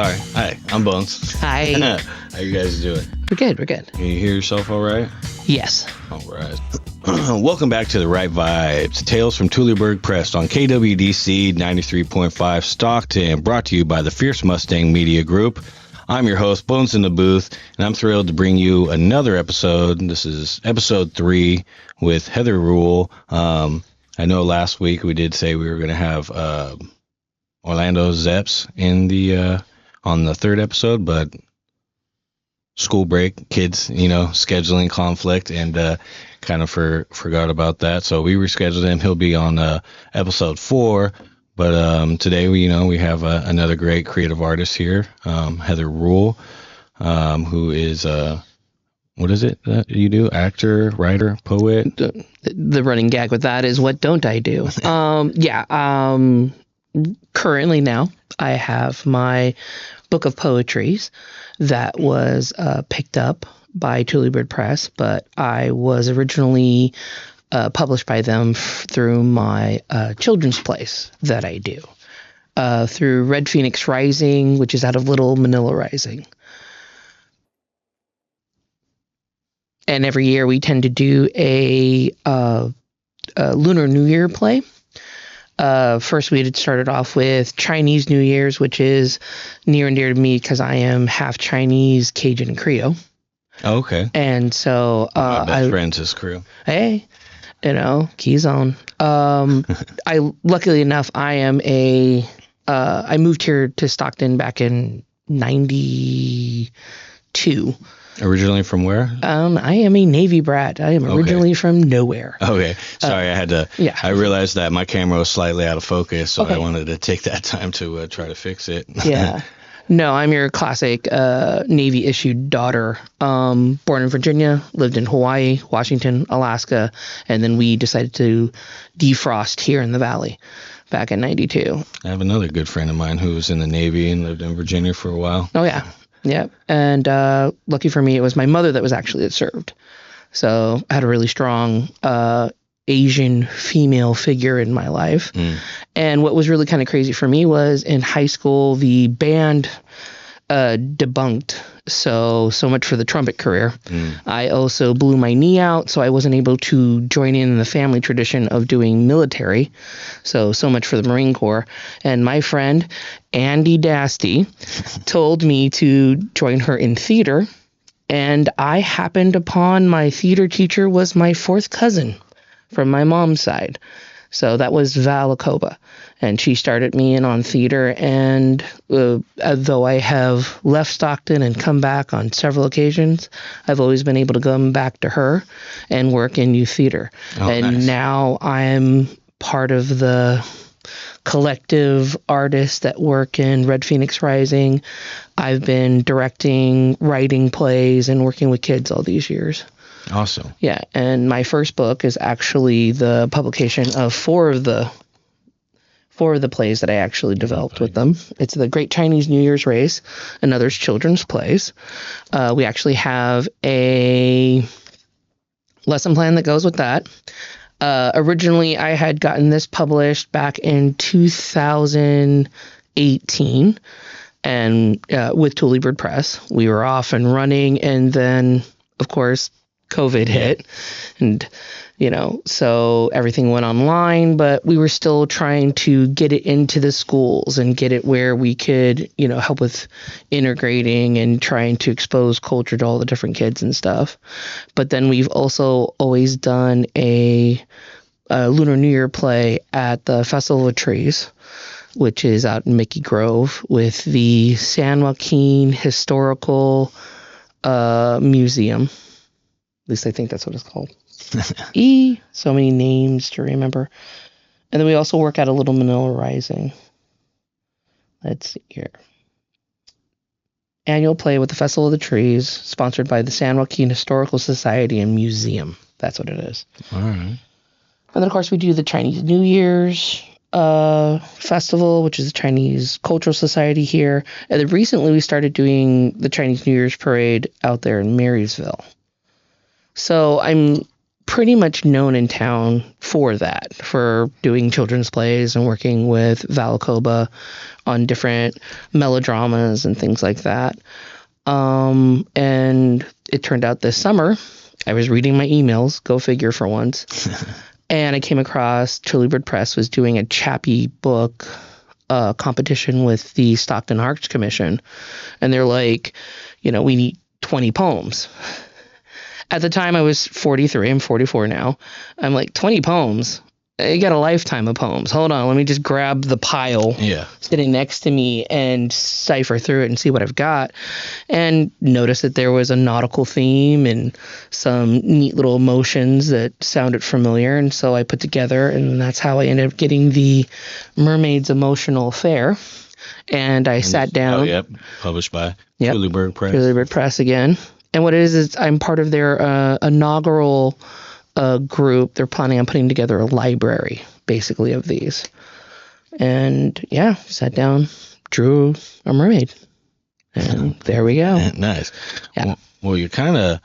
sorry. Hi, I'm Bones. Hi. How you guys doing? We're good. Can you hear yourself all right? Yes. All right. Welcome back to The Right Vibes. Tales from Tuleburg Press on K.W.D.C. 93.5 Stockton, brought to you by the Fierce Mustang Media Group. I'm your host, BonesInTheBooth, and I'm thrilled to bring you another episode. This is episode 3 with Heather Rule. I know last week we did say we were going to have Orlando Zeps in the on the third episode, but school break, kids, scheduling conflict, and kind of forgot about that. So we rescheduled him. He'll be on episode 4. But today we have another great creative artist here, Heather Rule, who is what is it that you do? Actor, writer, poet? The running gag with that is, what don't I do? Currently now I have my book of poetries that was picked up by Tuleburg Press, but I was originally published by them through my children's plays that I do, through Red Phoenix Rising, which is out of Little Manila Rising. And every year we tend to do a Lunar New Year play. First, we had started off with Chinese New Year's, which is near and dear to me because I am half Chinese, Cajun, and Creole. Oh, okay. And so my best friend's is Creole. Hey, keys on. Luckily enough, I moved here to Stockton back in 92. Originally from where? I am a Navy brat. I am originally from nowhere. Okay. Sorry, I had to. Yeah. I realized that my camera was slightly out of focus, so okay. I wanted to take that time to try to fix it. Yeah. No, I'm your classic Navy-issued daughter. Born in Virginia, lived in Hawaii, Washington, Alaska, and then we decided to defrost here in the Valley back in 92. I have another good friend of mine who was in the Navy and lived in Virginia for a while. Oh, yeah. Yeah. And lucky for me, it was my mother that was actually that served. So I had a really strong Asian female figure in my life. And what was really kind of crazy for me was in high school, the band debunked. So much for the trumpet career. I also blew my knee out, so I wasn't able to join in the family tradition of doing military. So much for the Marine Corps. And my friend, Andy Dasty, told me to join her in theater. And I happened upon my theater teacher was my fourth cousin from my mom's side. So that was Val Acoba. And she started me in on theater. And though I have left Stockton and come back on several occasions, I've always been able to come back to her and work in youth theater. Oh, and nice. Now I'm part of the collective artists that work in Red Phoenix Rising. I've been directing, writing plays, and working with kids all these years. Awesome. Yeah, and my first book is actually the publication of four of the plays that I actually developed with them. It's the Great Chinese New Year's Race and others children's plays. We actually have a lesson plan that goes with that. Originally, I had gotten this published back in 2018, and with Tuleburg Press. We were off and running, and then, of course, COVID hit, and so everything went online, but we were still trying to get it into the schools and get it where we could help with integrating and trying to expose culture to all the different kids and stuff. But then we've also always done a Lunar New Year play at the Festival of Trees, which is out in Mickey Grove, with the San Joaquin Historical Museum. At least I think that's what it's called. So many names to remember. And then we also work at a Little Manila Rising. Let's see here. Annual play with the Festival of the Trees, sponsored by the San Joaquin Historical Society and Museum. That's what it is. All right. And then, of course, we do the Chinese New Year's festival, which is the Chinese Cultural Society here. And then recently we started doing the Chinese New Year's parade out there in Marysville. So I'm pretty much known in town for that, for doing children's plays and working with Valacoba on different melodramas and things like that. And it turned out this summer, I was reading my emails, go figure for once, and I came across Tuleburg Press was doing a Chappie book competition with the Stockton Arts Commission. And they're like, we need 20 poems. At the time I was 43, I'm 44 now. I'm like, 20 poems? You got a lifetime of poems. Hold on, let me just grab the pile sitting next to me and cipher through it and see what I've got. And notice that there was a nautical theme and some neat little emotions that sounded familiar. And so I put together, and that's how I ended up getting the Mermaid's Emotional Affair. And I sat down. Oh, yep. Published by Tuleburg Press. Tuleburg Press again. And what it is I'm part of their inaugural group. They're planning on putting together a library, basically, of these. And sat down, drew a mermaid, and there we go. Nice. Yeah. Well, you kind of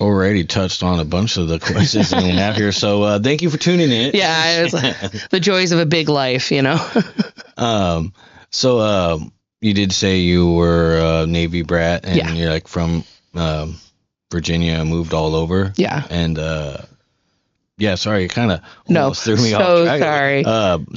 already touched on a bunch of the questions we have here, so thank you for tuning in. Yeah, it's like the joys of a big life, So you did say you were a Navy brat, and you're like from Virginia, moved all over. Yeah. And sorry, you kind of threw me off. Sorry.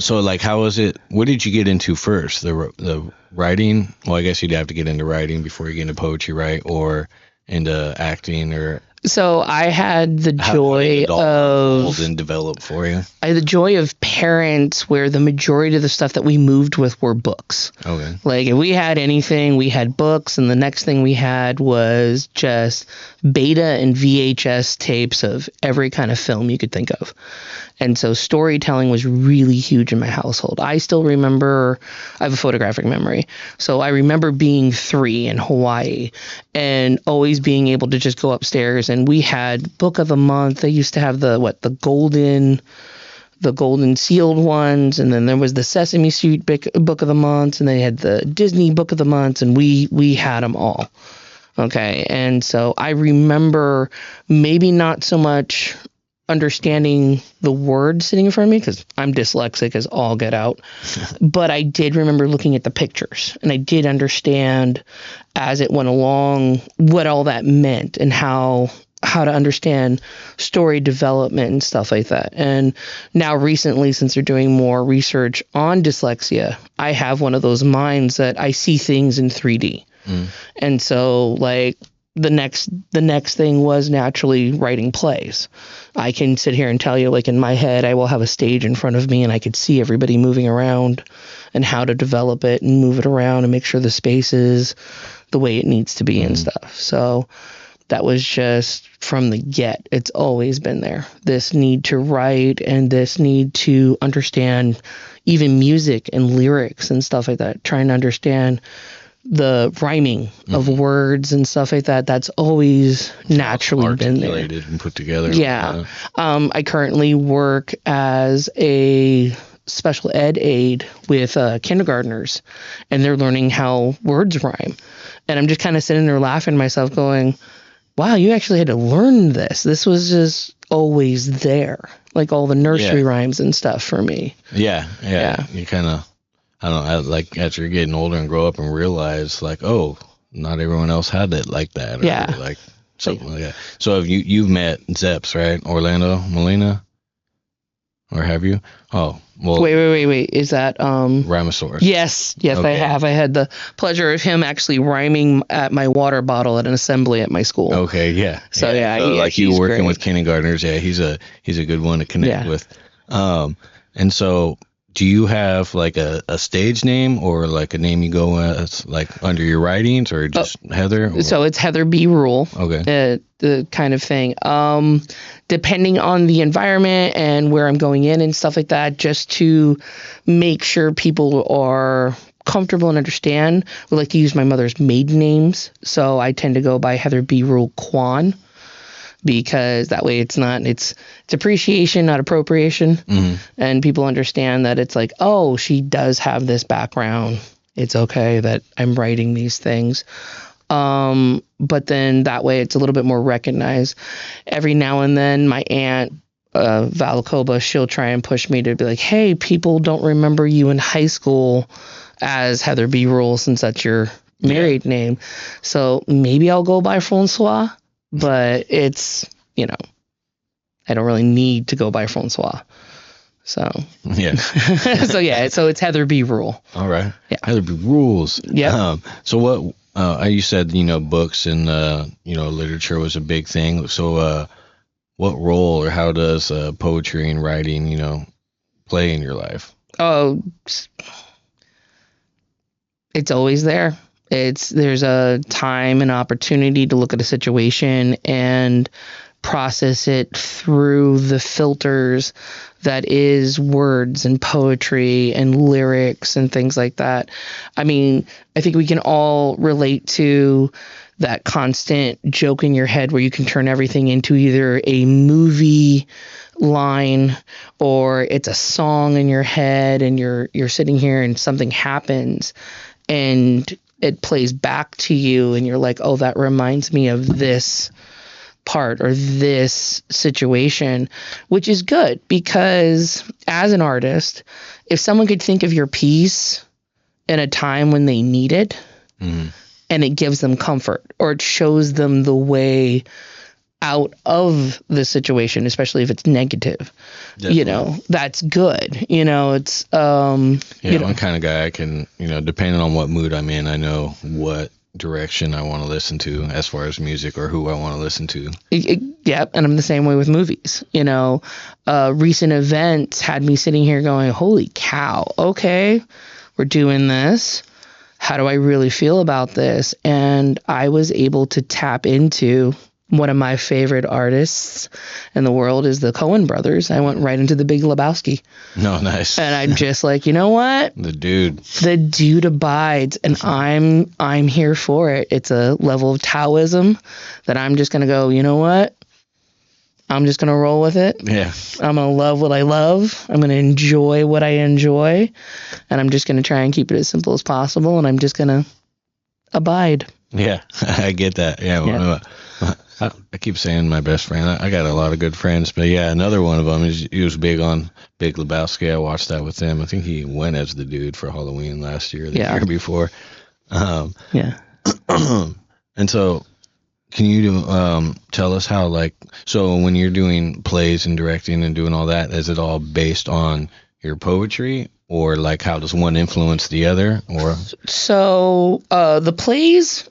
So like, how was it? What did you get into first? The writing? Well, I guess you'd have to get into writing before you get into poetry, right? Or into acting, or. So I had the joy of and develop for you. I had the joy of parents where the majority of the stuff that we moved with were books. Okay. Like if we had anything, we had books, and the next thing we had was just beta and VHS tapes of every kind of film you could think of. And so storytelling was really huge in my household. I still remember, I have a photographic memory. So I remember being 3 in Hawaii and always being able to just go upstairs, and we had Book of the Month. They used to have the golden sealed ones, and then there was the Sesame Street Book of the Month, and they had the Disney Book of the Month, and we had them all. Okay. And so I remember maybe not so much understanding the words sitting in front of me, because I'm dyslexic as all get out. But I did remember looking at the pictures, and I did understand as it went along what all that meant and how to understand story development and stuff like that. And now recently, since they're doing more research on dyslexia, I have one of those minds that I see things in 3D. And so like the next thing was naturally writing plays. I can sit here and tell you, like in my head, I will have a stage in front of me, and I could see everybody moving around and how to develop it and move it around and make sure the space is the way it needs to be and stuff. So that was just from the get. It's always been there. This need to write and this need to understand even music and lyrics and stuff like that, trying to understand the rhyming of words and stuff like that. That's always naturally been there. Articulated and put together. Yeah. I currently work as a special ed aide with kindergartners, and they're learning how words rhyme. And I'm just kind of sitting there laughing to myself going, wow, you actually had to learn this. This was just always there. Like all the nursery rhymes and stuff for me. Yeah. You kind of, I don't know, like as you're getting older and grow up and realize like, oh, not everyone else had it like that. Or like something like that. So have you've met Zeps, right? Orlando Molina? Or have you? Oh, well. Wait. Is that Rhymosaurus? Yes, okay. I have. I had the pleasure of him actually rhyming at my water bottle at an assembly at my school. Okay, yeah. So so like you working with kindergartners, he's a good one to connect with. And so do you have like a stage name or like a name you go as like under your writings, or just Heather? Or? So it's Heather B. Rule. Okay. The kind of thing. Depending on the environment and where I'm going in and stuff like that, just to make sure people are comfortable and understand, we like to use my mother's maiden names. So I tend to go by Heather B. Rule Kwan, because that way it's appreciation, not appropriation. And people understand that it's like, oh, she does have this background. It's okay that I'm writing these things. But then that way it's a little bit more recognized. Every now and then my aunt, Valacoba, she'll try and push me to be like, hey, people don't remember you in high school as Heather B. Rule since that's your married name. So maybe I'll go by Francois, but it's, I don't really need to go by Francois. So so it's Heather B. Rule. All right. Yeah. Heather B. Rules. Yeah. So what? You said books and literature was a big thing. So what role or how does poetry and writing play in your life? Oh, it's always there. There's a time and opportunity to look at a situation and process it through the filters that is words and poetry and lyrics and things like that. I mean, I think we can all relate to that constant joke in your head where you can turn everything into either a movie line or it's a song in your head, and you're sitting here and something happens and it plays back to you and you're like, oh, that reminds me of this part or this situation, which is good because as an artist, if someone could think of your piece in a time when they need it, and it gives them comfort or it shows them the way out of the situation, especially if it's negative, that's good. It's I'm the kind of guy I can, depending on what mood I'm in, I know what direction I want to listen to as far as music or who I want to listen to. Yeah, and I'm the same way with movies. Recent events had me sitting here going, holy cow, okay, we're doing this. How do I really feel about this? And I was able to tap into one of my favorite artists in the world is the Coen brothers. I went right into the Big Lebowski. No, nice. And I'm just like, you know what? The dude abides, and I'm here for it. It's a level of Taoism that I'm just gonna go, you know what? I'm just gonna roll with it. Yeah. I'm gonna love what I love. I'm gonna enjoy what I enjoy, and I'm just gonna try and keep it as simple as possible. And I'm just gonna abide. Yeah, I get that. Yeah. I keep saying my best friend. I got a lot of good friends, but yeah, another one of them he was big on Big Lebowski. I watched that with him. I think he went as the dude for Halloween last year, the year before. Yeah. And so, can you tell us how, so when you're doing plays and directing and doing all that, is it all based on your poetry, or how does one influence the other? Or so the plays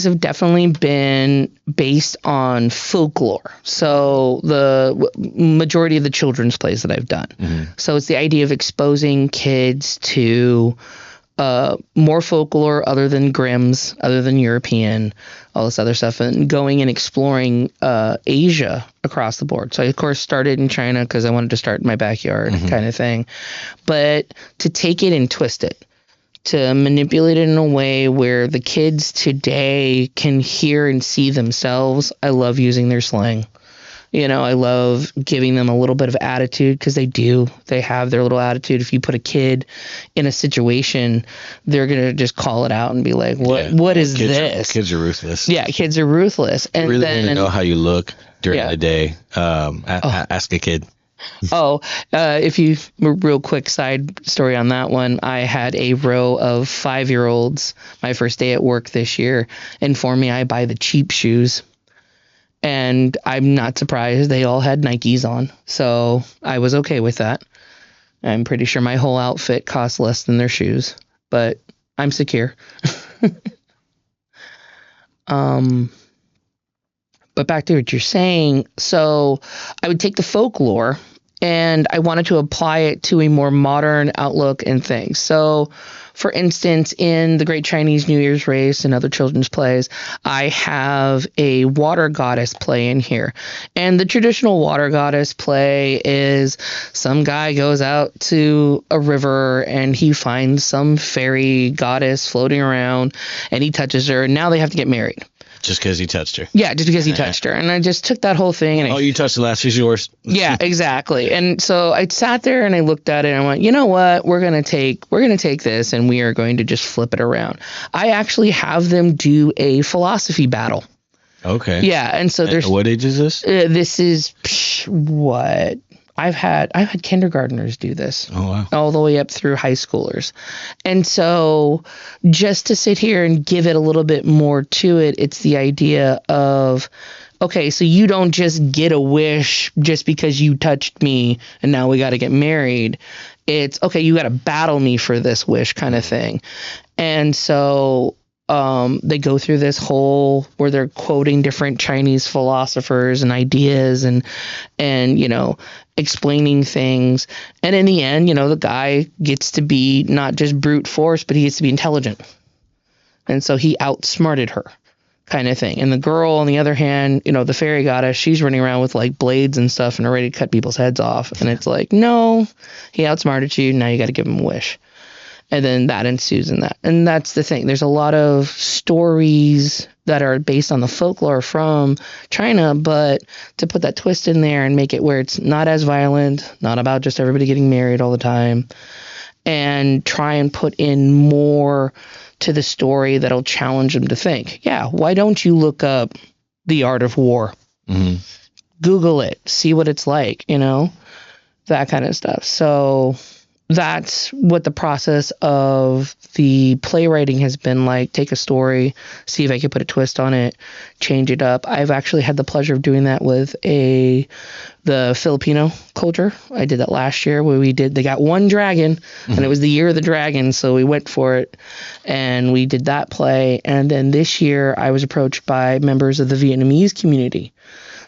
have definitely been based on folklore. So the majority of the children's plays that I've done. Mm-hmm. So it's the idea of exposing kids to more folklore other than Grimm's, other than European, all this other stuff, and going and exploring Asia across the board. So I, of course, started in China because I wanted to start in my backyard kind of thing. But to take it and twist it, to manipulate it in a way where the kids today can hear and see themselves, I love using their slang. I love giving them a little bit of attitude because they have their little attitude. If you put a kid in a situation, they're going to just call it out and be like, what is this? Kids are ruthless. Yeah, kids are ruthless. And really want to know how you look during the day. Ask a kid. If you, real quick side story on that one, I had a row of 5-year-olds my first day at work this year inform me I buy the cheap shoes. And I'm not surprised. They all had Nikes on. So I was okay with that. I'm pretty sure my whole outfit costs less than their shoes. But I'm secure. But back to what you're saying. So I would take the folklore and I wanted to apply it to a more modern outlook and things. So, for instance, in the Great Chinese New Year's Race and other children's plays, I have a water goddess play in here. And the traditional water goddess play is some guy goes out to a river and he finds some fairy goddess floating around and he touches her and now they have to get married. Just because he touched her. Yeah, just because he touched her. And I just took that whole thing. And you touched the last, she's yours. Yeah, exactly. And so I sat there and I looked at it and I went, you know what? We're going to take this and we are going to just flip it around. I actually have them do a philosophy battle. Okay. Yeah. And so there's. What age is this? This is what? I've had kindergartners do this. Oh, wow. All the way up through high schoolers. And so just to sit here and give it a little bit more to it, it's the idea of, okay, so you don't just get a wish just because you touched me and now we got to get married. It's, okay, you got to battle me for this wish kind of thing. And so they go through this whole where they're quoting different Chinese philosophers and ideas and explaining things. And in the end, the guy gets to be not just brute force, but he gets to be intelligent. And so he outsmarted her kind of thing. And the girl, on the other hand, the fairy goddess, she's running around with like blades and stuff and are ready to cut people's heads off. And it's like, no, he outsmarted you. Now you got to give him a wish. And then that ensues in that. And that's the thing. There's a lot of stories that are based on the folklore from China, but to put that twist in there and make it where it's not as violent, not about just everybody getting married all the time, and try and put in more to the story that'll challenge them to think. Yeah, why don't you look up The Art of War? Mm-hmm. Google it, see what it's like, that kind of stuff. So that's what the process of the playwriting has been like. Take a story, see if I could put a twist on it, change it up. I've actually had the pleasure of doing that with the Filipino culture. I did that last year where they got one dragon and it was the year of the dragon. So we went for it and we did that play. And then this year I was approached by members of the Vietnamese community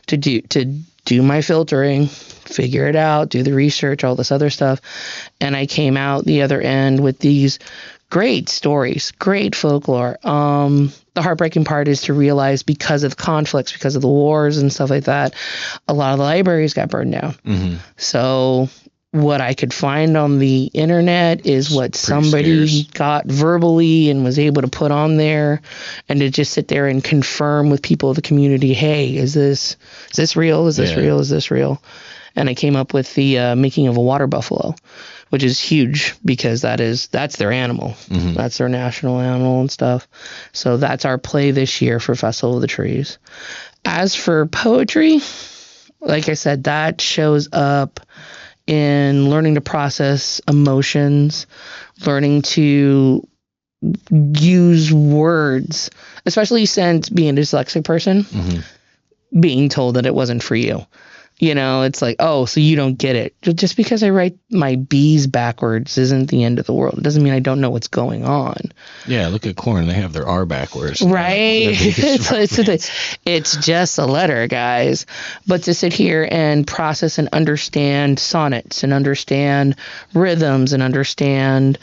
to do my filtering, figure it out, do the research, all this other stuff. And I came out the other end with these great stories, great folklore. The heartbreaking part is to realize because of conflicts, because of the wars and stuff like that, a lot of the libraries got burned down. Mm-hmm. So what I could find on the internet is what somebody got verbally and was able to put on there, and to just sit there and confirm with people of the community, hey, is this real? Is this real? Is this real? And I came up with the making of a water buffalo, which is huge because that's their animal. Mm-hmm. That's their national animal and stuff. So that's our play this year for Festival of the Trees. As for poetry, like I said, that shows up in learning to process emotions, learning to use words, especially since being a dyslexic person, being told that it wasn't for you. It's like, oh, so you don't get it. Just because I write my B's backwards isn't the end of the world. It doesn't mean I don't know what's going on. Yeah, look at corn. They have their R backwards. Right? It's just a letter, guys. But to sit here and process and understand sonnets and understand rhythms and understand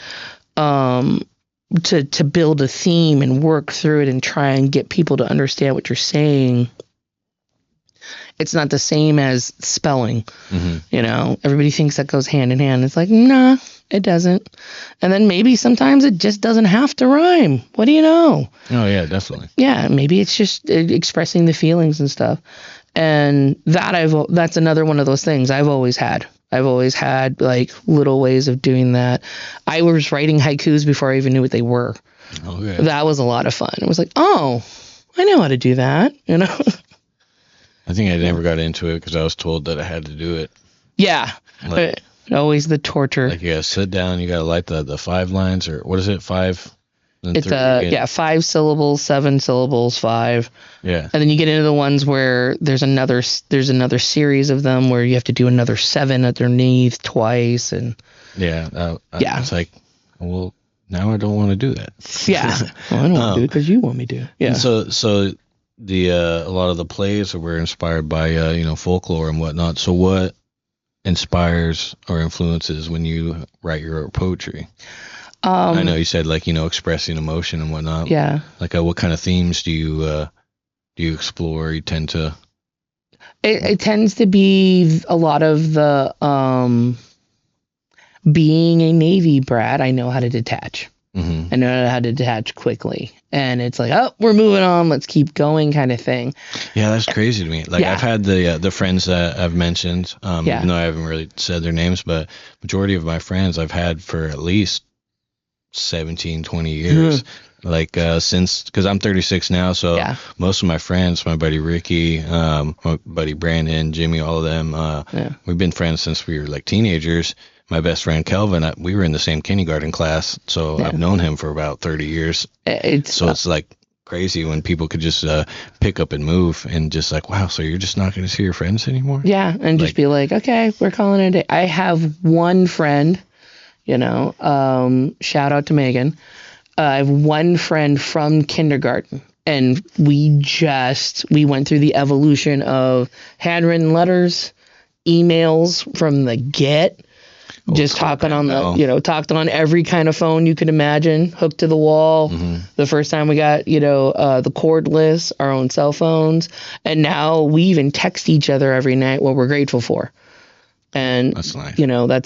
to build a theme and work through it and try and get people to understand what you're saying. It's not the same as spelling. Mm-hmm. Everybody thinks that goes hand in hand. It's like, nah, it doesn't. And then maybe sometimes it just doesn't have to rhyme. What do you know? Oh, yeah, definitely. Yeah, maybe it's just expressing the feelings and stuff. And that's another one of those things I've always had. I've always had like little ways of doing that. I was writing haikus before I even knew what they were. Okay. That was a lot of fun. It was like, oh, I know how to do that, I think I never got into it because I was told that I had to do it. Yeah. Always the torture. Like you got to sit down, you got to light the 5 lines, or what is it, 5? It's 5 syllables, 7 syllables, 5. Yeah. And then you get into the ones where there's another series of them where you have to do another 7 underneath twice. And it's like, well, now I don't want to do that. Yeah. Well, I don't want to do it because you want me to. Yeah. And so a lot of the plays were inspired by folklore and whatnot. So what inspires or influences when you write your poetry? I know you said expressing emotion and whatnot. Yeah. Like what kind of themes do you explore? You tend to. It tends to be a lot of the being a Navy brat. I know how to detach. I know how to detach quickly. And it's like, oh, we're moving on. Let's keep going kind of thing. Yeah, that's crazy to me. Like, I've had the friends that I've mentioned, even though I haven't really said their names, but majority of my friends I've had for at least 17, 20 years. Like, since, because I'm 36 now, so most of my friends, my buddy Ricky, my buddy Brandon, Jimmy, all of them, we've been friends since we were like teenagers. My best friend Kelvin, we were in the same kindergarten class, so I've known him for about 30 years. It's like crazy when people could just pick up and move and just like, wow, so you're just not going to see your friends anymore? Yeah, and just be like, okay, we're calling it a day. I have one friend, shout out to Megan. I have one friend from kindergarten, and we went through the evolution of handwritten letters, emails from the get. Just talking on talked on every kind of phone you could imagine, hooked to the wall. The first time we got, the cordless, our own cell phones. And now we even text each other every night what we're grateful for. And, that's nice.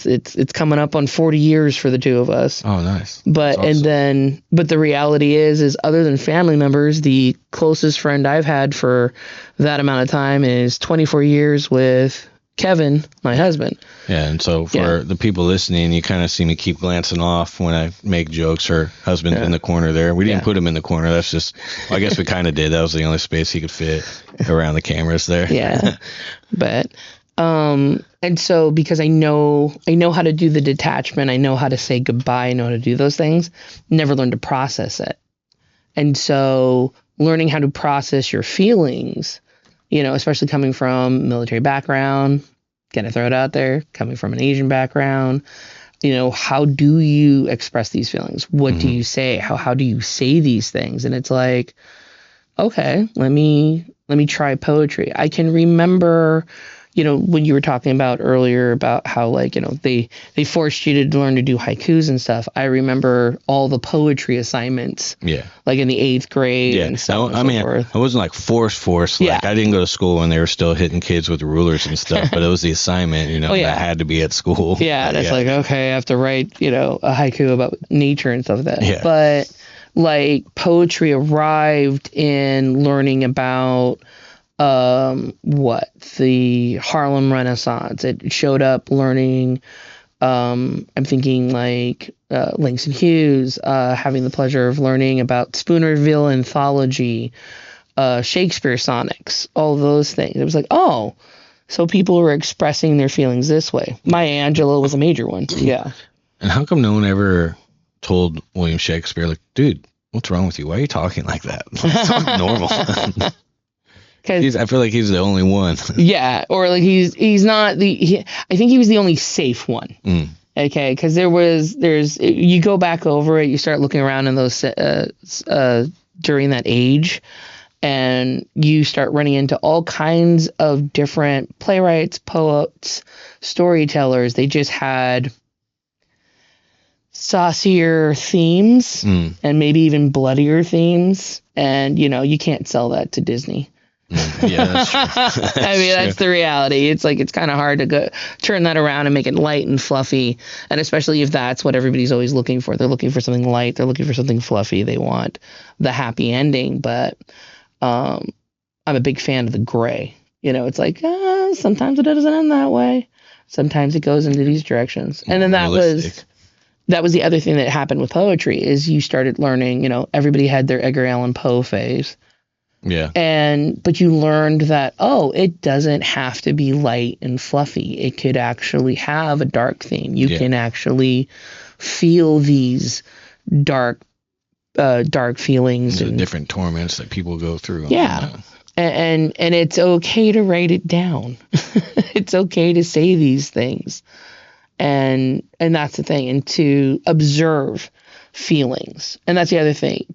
It's coming up on 40 years for the two of us. Oh, nice. But, awesome. But the reality is other than family members, the closest friend I've had for that amount of time is 24 years with Kevin, my husband. Yeah, and so for the people listening, you kind of see me keep glancing off when I make jokes. Her husband's in the corner there. We didn't put him in the corner. That's just, I guess we kind of did. That was the only space he could fit around the cameras there. Yeah, but and so because I know how to do the detachment, I know how to say goodbye, I know how to do those things. Never learned to process it, and so learning how to process your feelings. Especially coming from military background, gonna throw it out there, coming from an Asian background, how do you express these feelings? What do you say? How do you say these things? And it's like, okay, let me try poetry. I can remember, when you were talking about earlier about how they forced you to learn to do haikus and stuff. I remember all the poetry assignments. Yeah. Like in the 8th grade and stuff. I wasn't like forced. Like I didn't go to school when they were still hitting kids with rulers and stuff, but it was the assignment, I had to be at school. Yeah. And it's like, okay, I have to write, a haiku about nature and stuff like that. Yeah. But like poetry arrived in learning about the Harlem Renaissance. It showed up learning, I'm thinking like Langston Hughes, having the pleasure of learning about Spoonerville Anthology, Shakespeare Sonnets, all those things. It was like, oh, so people were expressing their feelings this way. Maya Angelou was a major one. Yeah. And how come no one ever told William Shakespeare, like, dude, what's wrong with you? Why are you talking like that? It's normal. I feel like he's the only one. Yeah, or like he's not I think he was the only safe one. Okay, because you go back over it, you start looking around in those during that age, and you start running into all kinds of different playwrights, poets, storytellers. They just had saucier themes and maybe even bloodier themes, and you can't sell that to Disney. Yeah, that's true. That's the reality. It's like it's kind of hard to turn that around and make it light and fluffy, and especially if that's what everybody's always looking for. They're looking for something light. They're looking for something fluffy. They want the happy ending. But I'm a big fan of the gray. It's like sometimes it doesn't end that way. Sometimes it goes into these directions. And then that was the other thing that happened with poetry is you started learning. Everybody had their Edgar Allan Poe phase. Yeah. But you learned that, it doesn't have to be light and fluffy. It could actually have a dark theme. You can actually feel these dark feelings. And different torments that people go through. Yeah. And it's okay to write it down. It's okay to say these things. And that's the thing. And to observe feelings. And that's the other thing.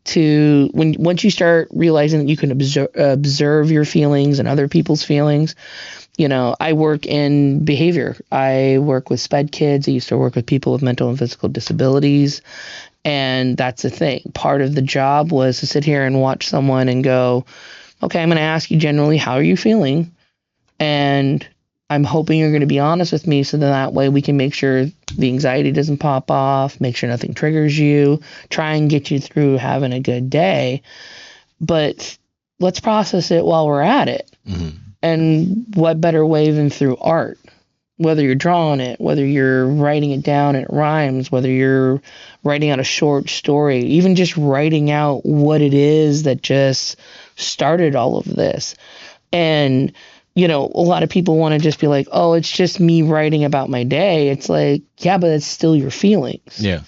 Once you start realizing that you can observe your feelings and other people's feelings, I work in behavior. I work with SPED kids. I used to work with people with mental and physical disabilities. And that's the thing. Part of the job was to sit here and watch someone and go, okay, I'm going to ask you generally, how are you feeling? And I'm hoping you're going to be honest with me so then that way we can make sure the anxiety doesn't pop off, make sure nothing triggers you, try and get you through having a good day. But let's process it while we're at it. Mm-hmm. And what better way than through art? Whether you're drawing it, whether you're writing it down and it rhymes, whether you're writing out a short story, even just writing out what it is that just started all of this. And, you know, a lot of people want to just be like, oh, it's just me writing about my day. It's like, yeah, but it's still your feelings. Yeah.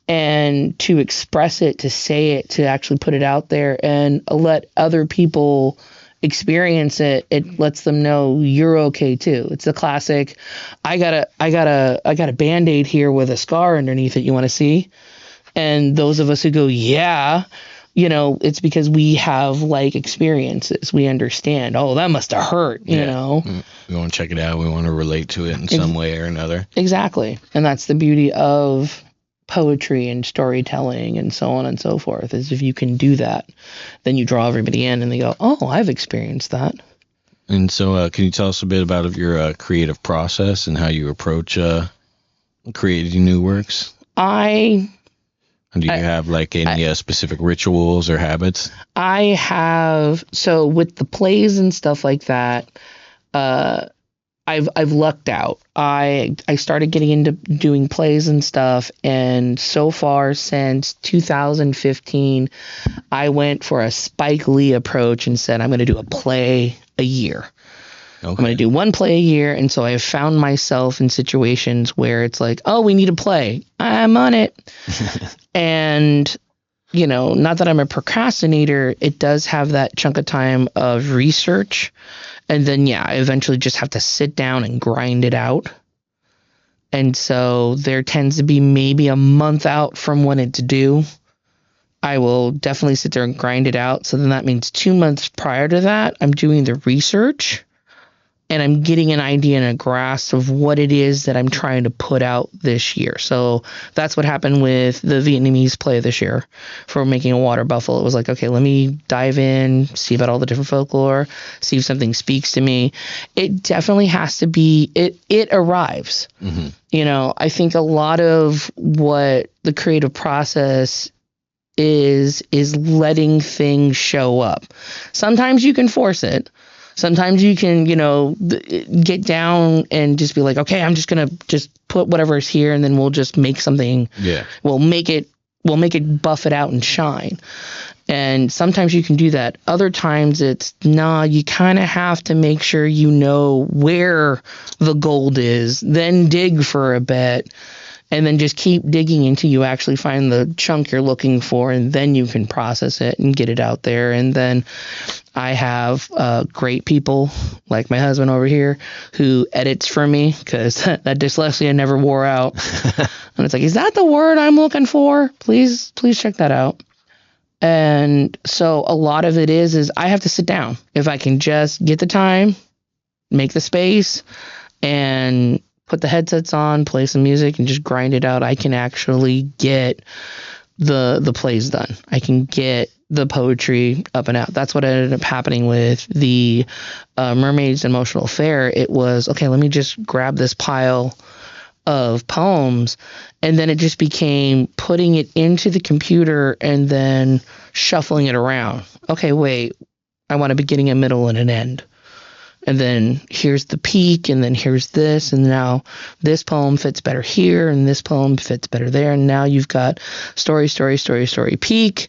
And to express it, to say it, to actually put it out there and let other people experience it, it lets them know you're okay too. It's the classic, I got a Band-Aid here with a scar underneath it, you want to see? And those of us who go, yeah, you know, it's because we have like experiences. We understand, oh, that must have hurt, you know. We want to check it out. We want to relate to it in some way or another. Exactly. And that's the beauty of poetry and storytelling and so on and so forth, is if you can do that, then you draw everybody in and they go, oh, I've experienced that. And so can you tell us a bit about your creative process and how you approach creating new works? Do you have like any specific rituals or habits? I have, so with the plays and stuff like that, I've lucked out. I started getting into doing plays and stuff, and so far since 2015, I went for a Spike Lee approach and said, I'm going to do a play a year. Okay. I'm going to do one play a year, and so I have found myself in situations where it's like, oh, we need a play. I'm on it. And, you know, not that I'm a procrastinator, it does have that chunk of time of research. And then, yeah, I eventually just have to sit down and grind it out. And so there tends to be maybe a month out from when it's due. I will definitely sit there and grind it out. So then that means 2 months prior to that, I'm doing the research and I'm getting an idea and a grasp of what it is that I'm trying to put out this year. So that's what happened with the Vietnamese play this year for making a water buffalo. It was like, okay, let me dive in, see about all the different folklore, see if something speaks to me. It definitely has to be, it arrives. Mm-hmm. You know, I think a lot of what the creative process is letting things show up. Sometimes you can force it. Sometimes you can, you know, get down and just be like, okay, I'm just going to just put whatever is here and then we'll just make something. Yeah. We'll make it buff it out and shine. And sometimes you can do that. Other times it's, you kind of have to make sure you know where the gold is, then dig for a bit. And then just keep digging until you actually find the chunk you're looking for, and then you can process it and get it out there. And then I have great people like my husband over here who edits for me, because that dyslexia never wore out. And it's like, is that the word I'm looking for? Please check that out. And so a lot of it is I have to sit down. If I can just get the time, make the space, and put the headsets on, play some music, and just grind it out, I can actually get the plays done. I can get the poetry up and out. That's what ended up happening with the Mermaids Emotional Affair. It was, okay, let me just grab this pile of poems, and then it just became putting it into the computer and then shuffling it around. Okay, wait, I want a beginning, a middle, and an end. And then here's the peak, and then here's this, and now this poem fits better here, and this poem fits better there, and now you've got story, peak,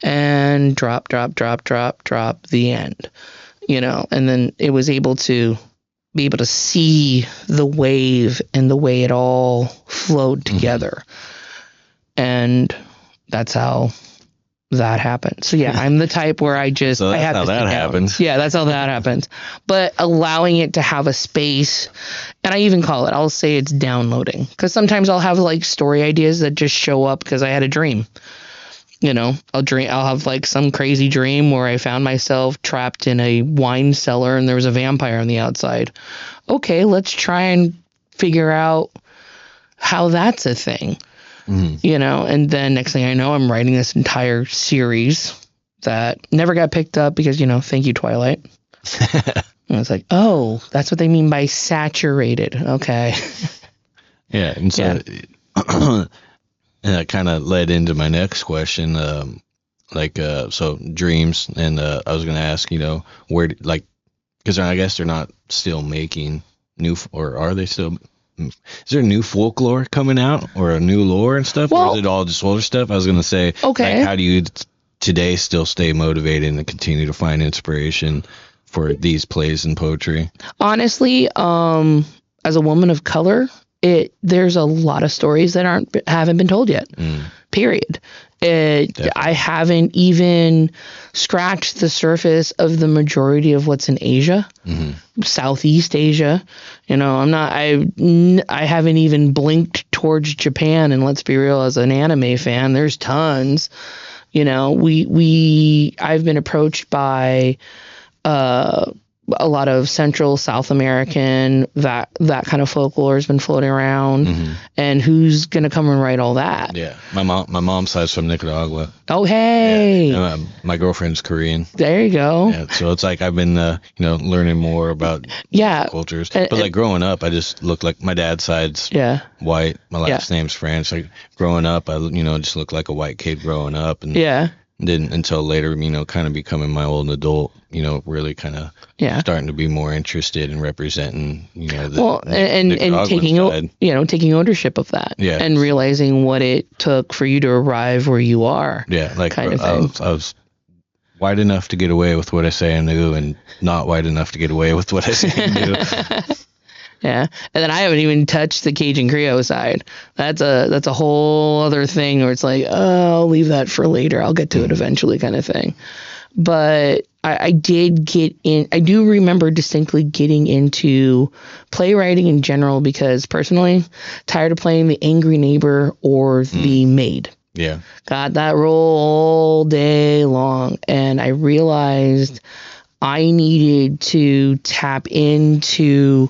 and drop, the end. You know, and then it was able to be able to see the wave and the way it all flowed together. Mm-hmm. And that's how that happened. So yeah, I'm the type where I have how to that happens. Yeah, that's how that happens. But allowing it to have a space, and I even call it, I'll say it's downloading, because sometimes I'll have like story ideas that just show up because I had a dream. You know, I'll have like some crazy dream where I found myself trapped in a wine cellar and there was a vampire on the outside. Okay, let's try and figure out how that's a thing. Mm-hmm. You know, and then next thing I know, I'm writing this entire series that never got picked up because, you know, thank you, Twilight. And it's like, oh, that's what they mean by saturated. Okay. Yeah, and so and that kind of led into my next question, so dreams, and I was going to ask, where, like, because I guess they're not still making new, or are they still? Is there new folklore coming out, or a new lore and stuff, or is it all just older stuff? I was going to say, okay, like, how do you today still stay motivated and continue to find inspiration for these plays and poetry? Honestly, as a woman of color, there's a lot of stories that haven't been told yet. Period. I haven't even scratched the surface of the majority of what's in Asia, Southeast Asia. I haven't even blinked towards Japan. And let's be real, as an anime fan, there's tons. I've been approached by a lot of Central, South American, that kind of folklore has been floating around. And who's going to come and write all that? Yeah. My mom's side's from Nicaragua. Oh, hey. Yeah. My girlfriend's Korean. There you go. Yeah, so it's like I've been, learning more about cultures. But like growing up, I just looked like my dad's side's white. My last name's French. Like growing up, I, just looked like a white kid growing up. And didn't until later, kind of becoming my old adult, really kind of starting to be more interested in representing, taking ownership of that, and realizing what it took for you to arrive where you are. Yeah, like kind of thing. I was white enough to get away with what I say I knew, and not white enough to get away with what I say I knew. Yeah, and then I haven't even touched the Cajun Creole side. That's a whole other thing where it's like, oh, I'll leave that for later. I'll get to it eventually, kind of thing. But I did get in. I do remember distinctly getting into playwriting in general because personally, tired of playing the angry neighbor or the maid. Yeah, got that role all day long, and I realized I needed to tap into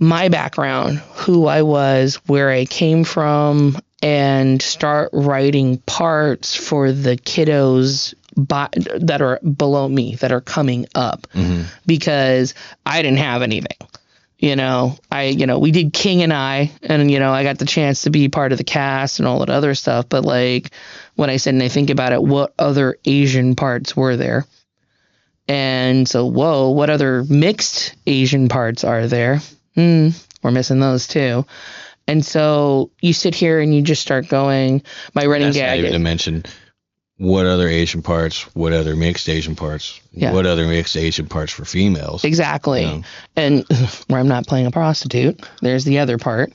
my background, who I was, where I came from, and start writing parts for the kiddos that are below me, that are coming up, because I didn't have anything. We did King and I got the chance to be part of the cast and all that other stuff. But like when I said, and I think about it, what other Asian parts were there? And so, what other mixed Asian parts are there? We're missing those too. And so you sit here and you just start going, my running gag. Not even to mention what other Asian parts, what other mixed Asian parts, what other mixed Asian parts for females. Exactly. And where I'm not playing a prostitute, there's the other part.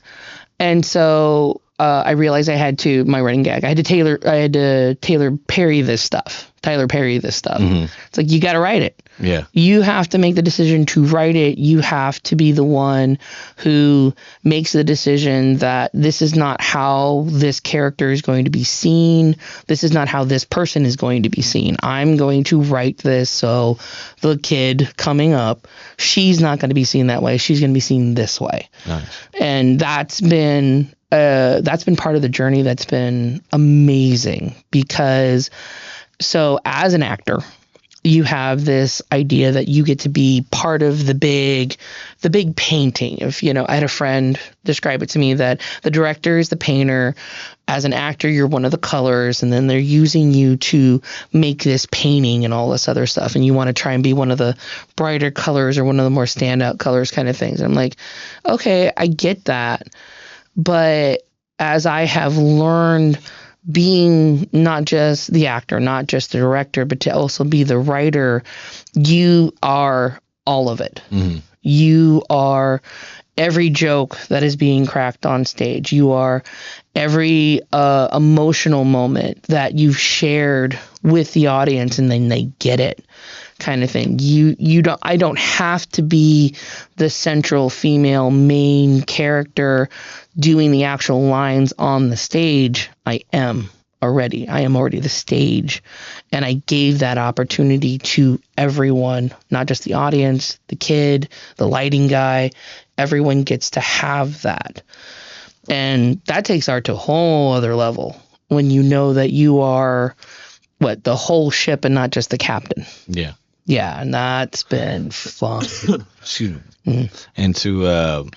And so I realized I had to, my running gag, I had to Tyler Perry this stuff. It's like, you got to write it. Yeah. You have to make the decision to write it. You have to be the one who makes the decision that this is not how this character is going to be seen. This is not how this person is going to be seen. I'm going to write this so the kid coming up, she's not going to be seen that way. She's going to be seen this way. Nice. And that's been part of the journey that's been amazing because so as an actor, you have this idea that you get to be part of the big painting. I had a friend describe it to me that the director is the painter. As an actor, you're one of the colors, and then they're using you to make this painting and all this other stuff. And you want to try and be one of the brighter colors or one of the more standout colors kind of things. And I'm like, okay, I get that. But as I have learned being not just the actor, not just the director, but to also be the writer, you are all of it. You are every joke that is being cracked on stage. You are every emotional moment that you've shared with the audience and then they get it kind of thing. I don't have to be the central female main character doing the actual lines on the stage. I am already the stage. And I gave that opportunity to everyone, not just the audience, the kid, the lighting guy. Everyone gets to have that. And that takes art to a whole other level when you know that you are the whole ship and not just the captain. Yeah. Yeah, and that's been fun. Excuse me. And to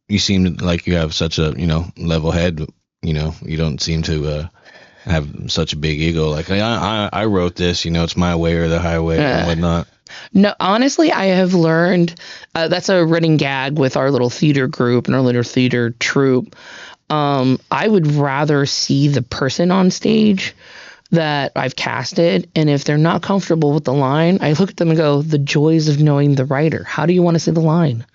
you seem like you have such a level head. You don't seem to have such a big ego. Like I wrote this. It's my way or the highway and whatnot. No, honestly, I have learned that's a running gag with our little theater group and our little theater troupe. I would rather see the person on stage that I've casted, and if they're not comfortable with the line, I look at them and go, the joys of knowing the writer. How do you want to say the line?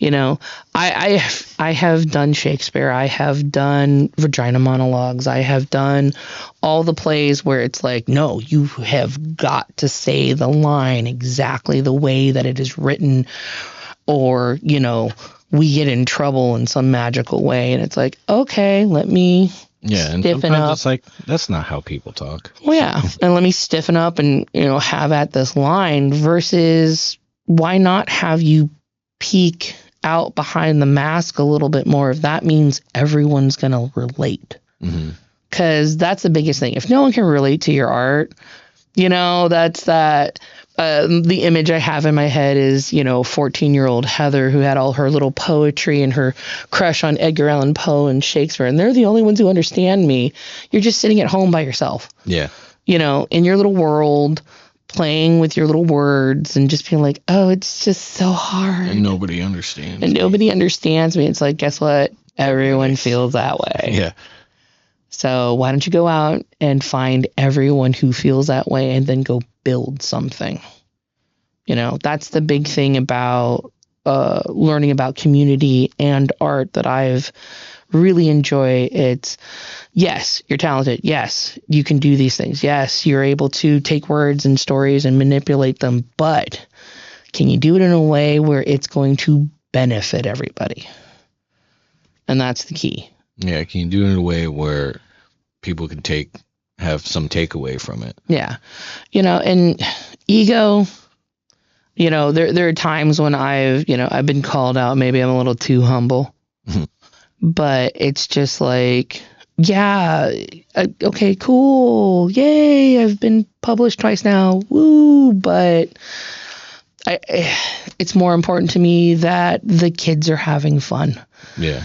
I have done Shakespeare. I have done vagina monologues. I have done all the plays where it's like, no, you have got to say the line exactly the way that it is written, or, we get in trouble in some magical way. And it's like, okay, let me and stiffen up. It's like, that's not how people talk. Well, yeah. And let me stiffen up and, have at this line versus why not have you peek out behind the mask a little bit more if that means everyone's going to relate. Because that's the biggest thing. If no one can relate to your art, that's that. The image I have in my head is, 14-year-old Heather who had all her little poetry and her crush on Edgar Allan Poe and Shakespeare, and they're the only ones who understand me. You're just sitting at home by yourself. Yeah. In your little world, playing with your little words and just being like, oh, it's just so hard. And nobody understands. Nobody understands me. It's like, guess what? Everyone feels that way. Yeah. So why don't you go out and find everyone who feels that way and then go build something? That's the big thing about learning about community and art that I've really enjoy. It's, yes, you're talented. Yes, you can do these things. Yes, you're able to take words and stories and manipulate them, but can you do it in a way where it's going to benefit everybody? And that's the key. Yeah, can you do it in a way where people can have some takeaway from it? Yeah. And ego, there are times when I've been called out. Maybe I'm a little too humble. But it's just like, yeah, okay, cool. Yay, I've been published twice now. Woo. But it's more important to me that the kids are having fun. Yeah.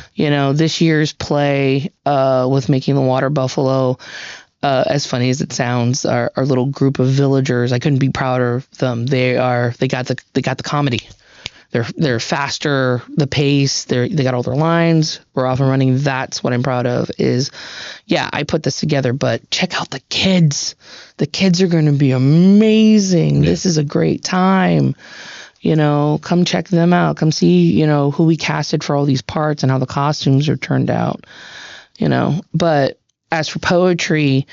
This year's play with Making the Water Buffalo, as funny as it sounds, our little group of villagers, I couldn't be prouder of them. They got the comedy. They're faster, the pace, they got all their lines, we're off and running. That's what I'm proud of is, yeah, I put this together, but check out the kids. The kids are going to be amazing. Yeah. This is a great time. Come check them out. Come see, who we casted for all these parts and how the costumes are turned out, But as for poetry,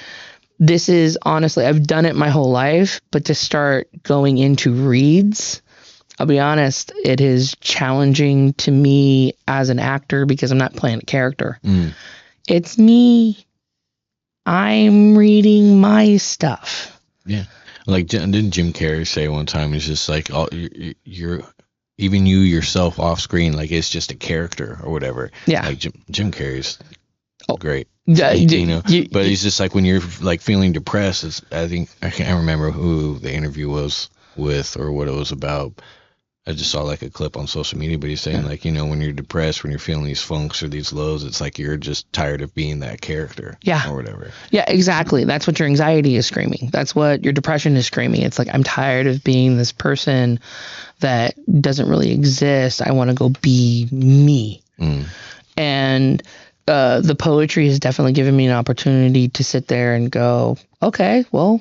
this is honestly, I've done it my whole life, but to start going into reads, I'll be honest, it is challenging to me as an actor because I'm not playing a character. It's me. I'm reading my stuff. Yeah. Like, didn't Jim Carrey say one time, it's just like, you're even you yourself off screen, like it's just a character or whatever. Yeah. Like Jim Carrey's great. Yeah, but he's just like, when you're like feeling depressed, I can't remember who the interview was with or what it was about. I just saw like a clip on social media, but he's saying like, when you're depressed, when you're feeling these funks or these lows, it's like you're just tired of being that character. Yeah. Or whatever. Yeah, exactly. That's what your anxiety is screaming. That's what your depression is screaming. It's like, I'm tired of being this person that doesn't really exist. I want to go be me. And the poetry has definitely given me an opportunity to sit there and go, okay, well,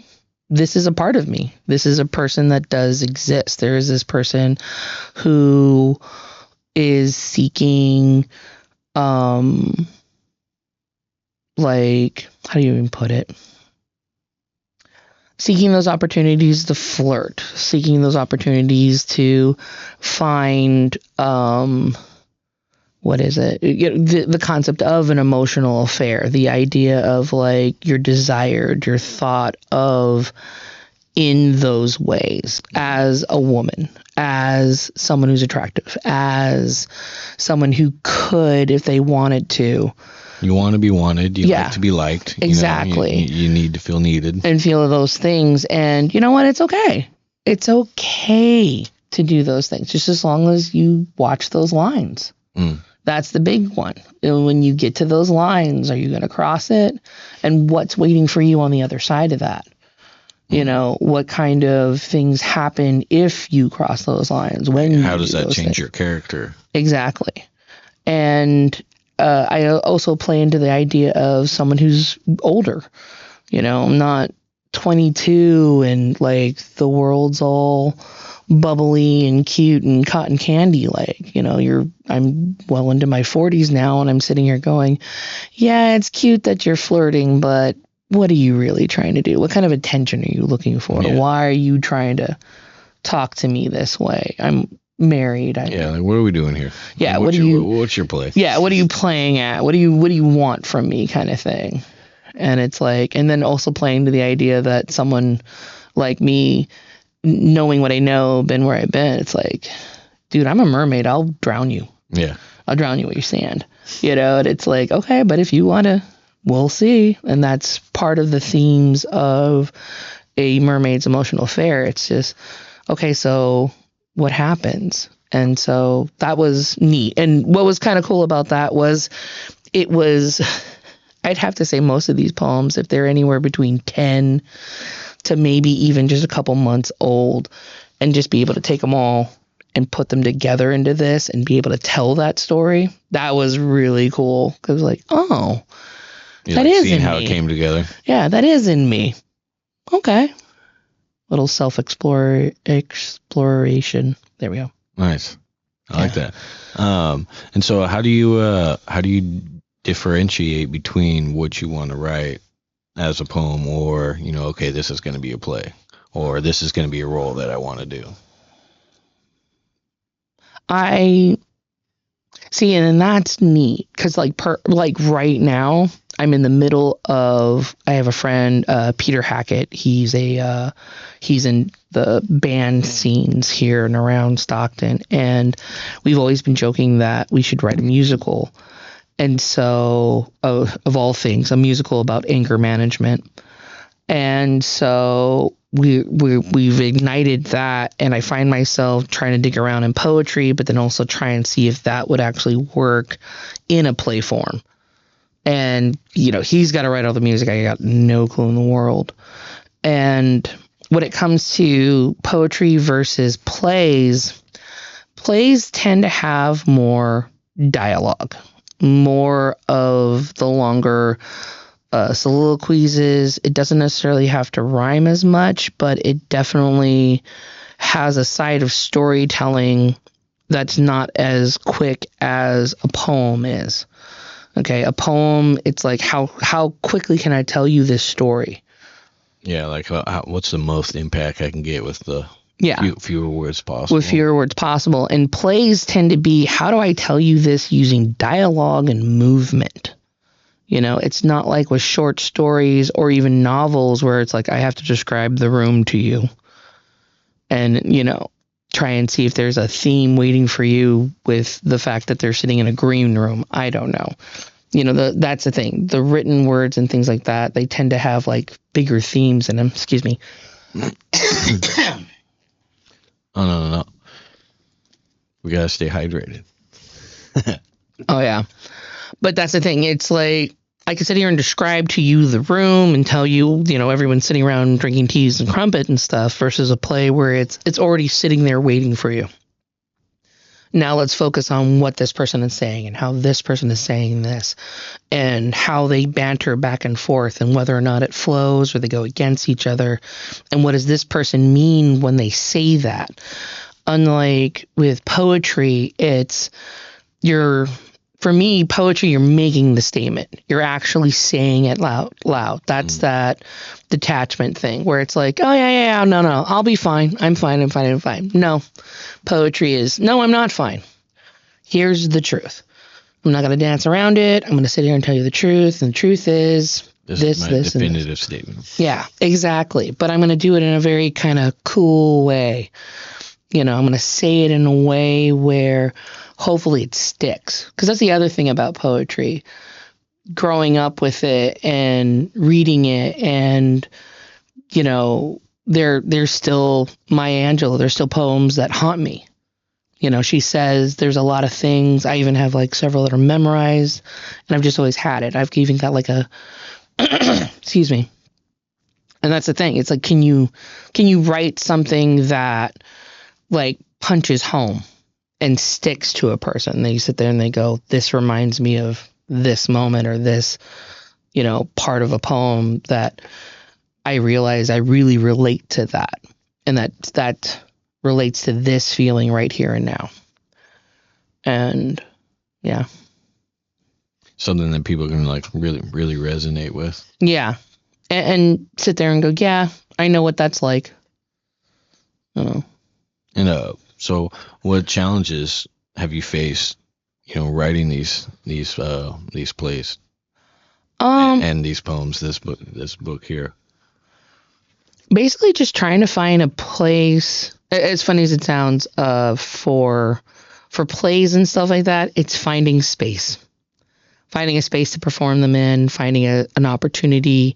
this is a part of me. This is a person that does exist. There is this person who is seeking, like, how do you even put it? Seeking those opportunities to flirt, seeking those opportunities to find, what is it? The concept of an emotional affair, the idea of like you're desired, you're thought of in those ways as a woman, as someone who's attractive, as someone who could, if they wanted to. You want to be wanted. You like to be liked. Exactly. You need to feel needed. And feel those things. And you know what? It's okay. it's okay to do those things, just as long as you watch those lines. That's the big one. When you get to those lines, are you going to cross it? And what's waiting for you on the other side of that? What kind of things happen if you cross those lines? How does that change your character? Exactly. And I also play into the idea of someone who's older. I'm not 22 and like the world's all bubbly and cute and cotton candy. Like, I'm well into my 40s now, and I'm sitting here going, yeah, it's cute that you're flirting, but what are you really trying to do? What kind of attention are you looking for? Yeah. Why are you trying to talk to me this way? I'm married. Like, what are we doing here? Yeah. What's your play? Yeah. What are you playing at? What do you want from me, kind of thing? And it's like, and then also playing to the idea that someone like me, knowing what I know, been where I've been, it's like, dude, I'm a mermaid. I'll drown you. Yeah. I'll drown you with your sand. And it's like, okay, but if you want to, we'll see. And that's part of the themes of a mermaid's emotional affair. It's just, okay, so what happens? And so that was neat. And what was kind of cool about that was I'd have to say most of these poems, if they're anywhere between 10 to maybe even just a couple months old, and just be able to take them all and put them together into this and be able to tell that story, that was really cool. Because like, oh, that is seeing in how me. It came together. Yeah, that is in me. Okay. Little exploration. There we go. Nice. I like that. And so how do you differentiate between what you want to write as a poem, or, okay, this is going to be a play, or this is going to be a role that I want to do? I see, and that's neat because like right now I'm in the middle of, I have a friend, Peter Hackett. He's in the band scenes here and around Stockton, and we've always been joking that we should write a musical. And so, of all things, a musical about anger management. And so we've ignited that, and I find myself trying to dig around in poetry, but then also try and see if that would actually work in a play form. And, he's got to write all the music. I got no clue in the world. And when it comes to poetry versus plays tend to have more dialogue. More of the longer soliloquies. It doesn't necessarily have to rhyme as much, but it definitely has a side of storytelling that's not as quick as a poem is. Okay, a poem, it's like how quickly can I tell you this story? Yeah, like what's the most impact I can get with the fewer words possible. With fewer words possible. And plays tend to be, how do I tell you this using dialogue and movement? It's not like with short stories or even novels where it's like I have to describe the room to you and, try and see if there's a theme waiting for you with the fact that they're sitting in a green room. I don't know. That's the thing. The written words and things like that, they tend to have like bigger themes in them. Excuse me. Oh, no. We got to stay hydrated. Oh, yeah. But that's the thing. It's like I could sit here and describe to you the room and tell you, everyone's sitting around drinking teas and crumpet and stuff versus a play where it's already sitting there waiting for you. Now let's focus on what this person is saying and how this person is saying this and how they banter back and forth and whether or not it flows or they go against each other. And what does this person mean when they say that? Unlike with poetry, for me, poetry, you're making the statement. You're actually saying it loud. That's that detachment thing where it's like, oh, yeah, no, I'll be fine. I'm fine. No, poetry is, no, I'm not fine. Here's the truth. I'm not going to dance around it. I'm going to sit here and tell you the truth. And the truth is this, definitive statement. Yeah, exactly. But I'm going to do it in a very kind of cool way. I'm going to say it in a way where hopefully it sticks. Because that's the other thing about poetry. Growing up with it and reading it and, they're still Maya Angelou. They're still poems that haunt me. You know, she says there's a lot of things. I even have like several that are memorized, and I've just always had it. I've even got like a, excuse me. And that's the thing. It's like, can you write something that like punches home and sticks to a person? They sit there and they go, this reminds me of this moment or this, you know, part of a poem that I realize I really relate to that. And that relates to this feeling right here and now. And yeah. Something that people can like really, really resonate with. Yeah. And sit there and go, yeah, I know what that's like. And so what challenges have you faced, you know, writing these plays and these poems, this book here? Basically just trying to find a place, as funny as it sounds, for plays and stuff like that, it's finding space. Finding a space to perform them in, finding an opportunity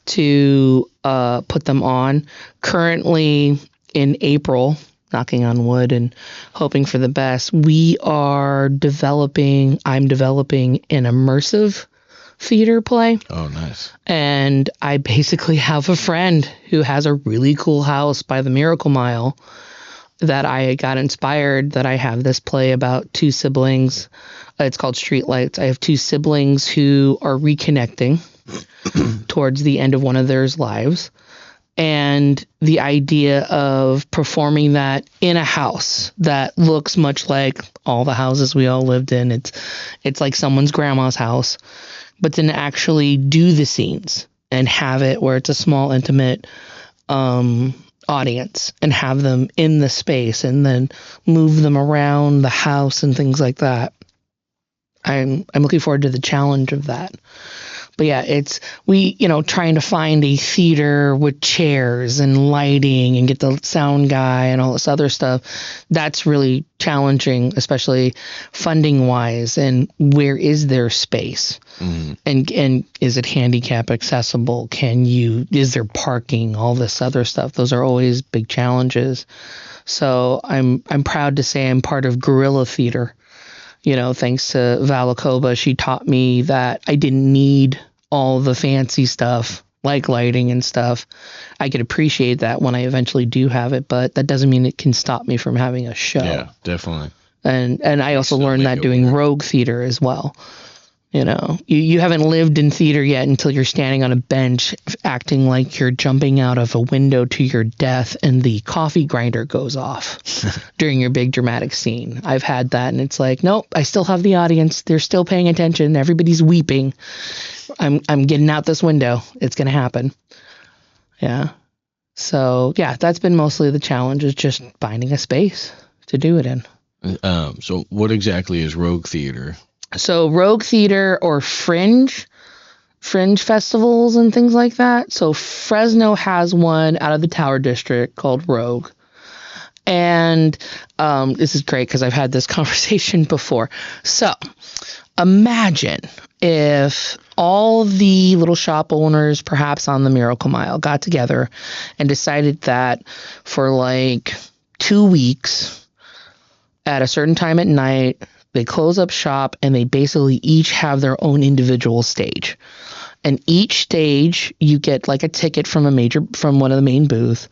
to put them on. Currently in April, knocking on wood and hoping for the best, I'm developing an immersive theater play. Oh, nice. And I basically have a friend who has a really cool house by the Miracle Mile that I got inspired, that I have this play about two siblings. It's called Streetlights. I have two siblings who are reconnecting towards the end of one of their lives. And the idea of performing that in a house that looks much like all the houses we all lived in. It's like someone's grandma's house, but then actually do the scenes and have it where it's a small, intimate audience and have them in the space and then move them around the house and things like that. I'm looking forward to the challenge of that. But yeah, it's trying to find a theater with chairs and lighting and get the sound guy and all this other stuff. That's really challenging, especially funding wise. And where is there space? Mm-hmm. And is it handicap accessible? Is there parking? All this other stuff. Those are always big challenges. So I'm proud to say I'm part of Guerrilla Theater. You know, thanks to Valakoba, she taught me that I didn't need all the fancy stuff like lighting and stuff. I could appreciate that when I eventually do have it, but that doesn't mean it can stop me from having a show. Yeah, definitely. And I also learned that doing rogue theater as well. You know, you haven't lived in theater yet until you're standing on a bench acting like you're jumping out of a window to your death and the coffee grinder goes off during your big dramatic scene. I've had that, and it's like, nope, I still have the audience. They're still paying attention. Everybody's weeping. I'm getting out this window. It's going to happen. Yeah. So, yeah, that's been mostly the challenge, is just finding a space to do it in. So what exactly is rogue theater? So rogue theater or fringe festivals and things like that. So Fresno has one out of the Tower District called Rogue. And this is great because I've had this conversation before. So imagine if all the little shop owners, perhaps on the Miracle Mile, got together and decided that for like 2 weeks at a certain time at night, they close up shop and they basically each have their own individual stage. And each stage you get like a ticket from one of the main booths,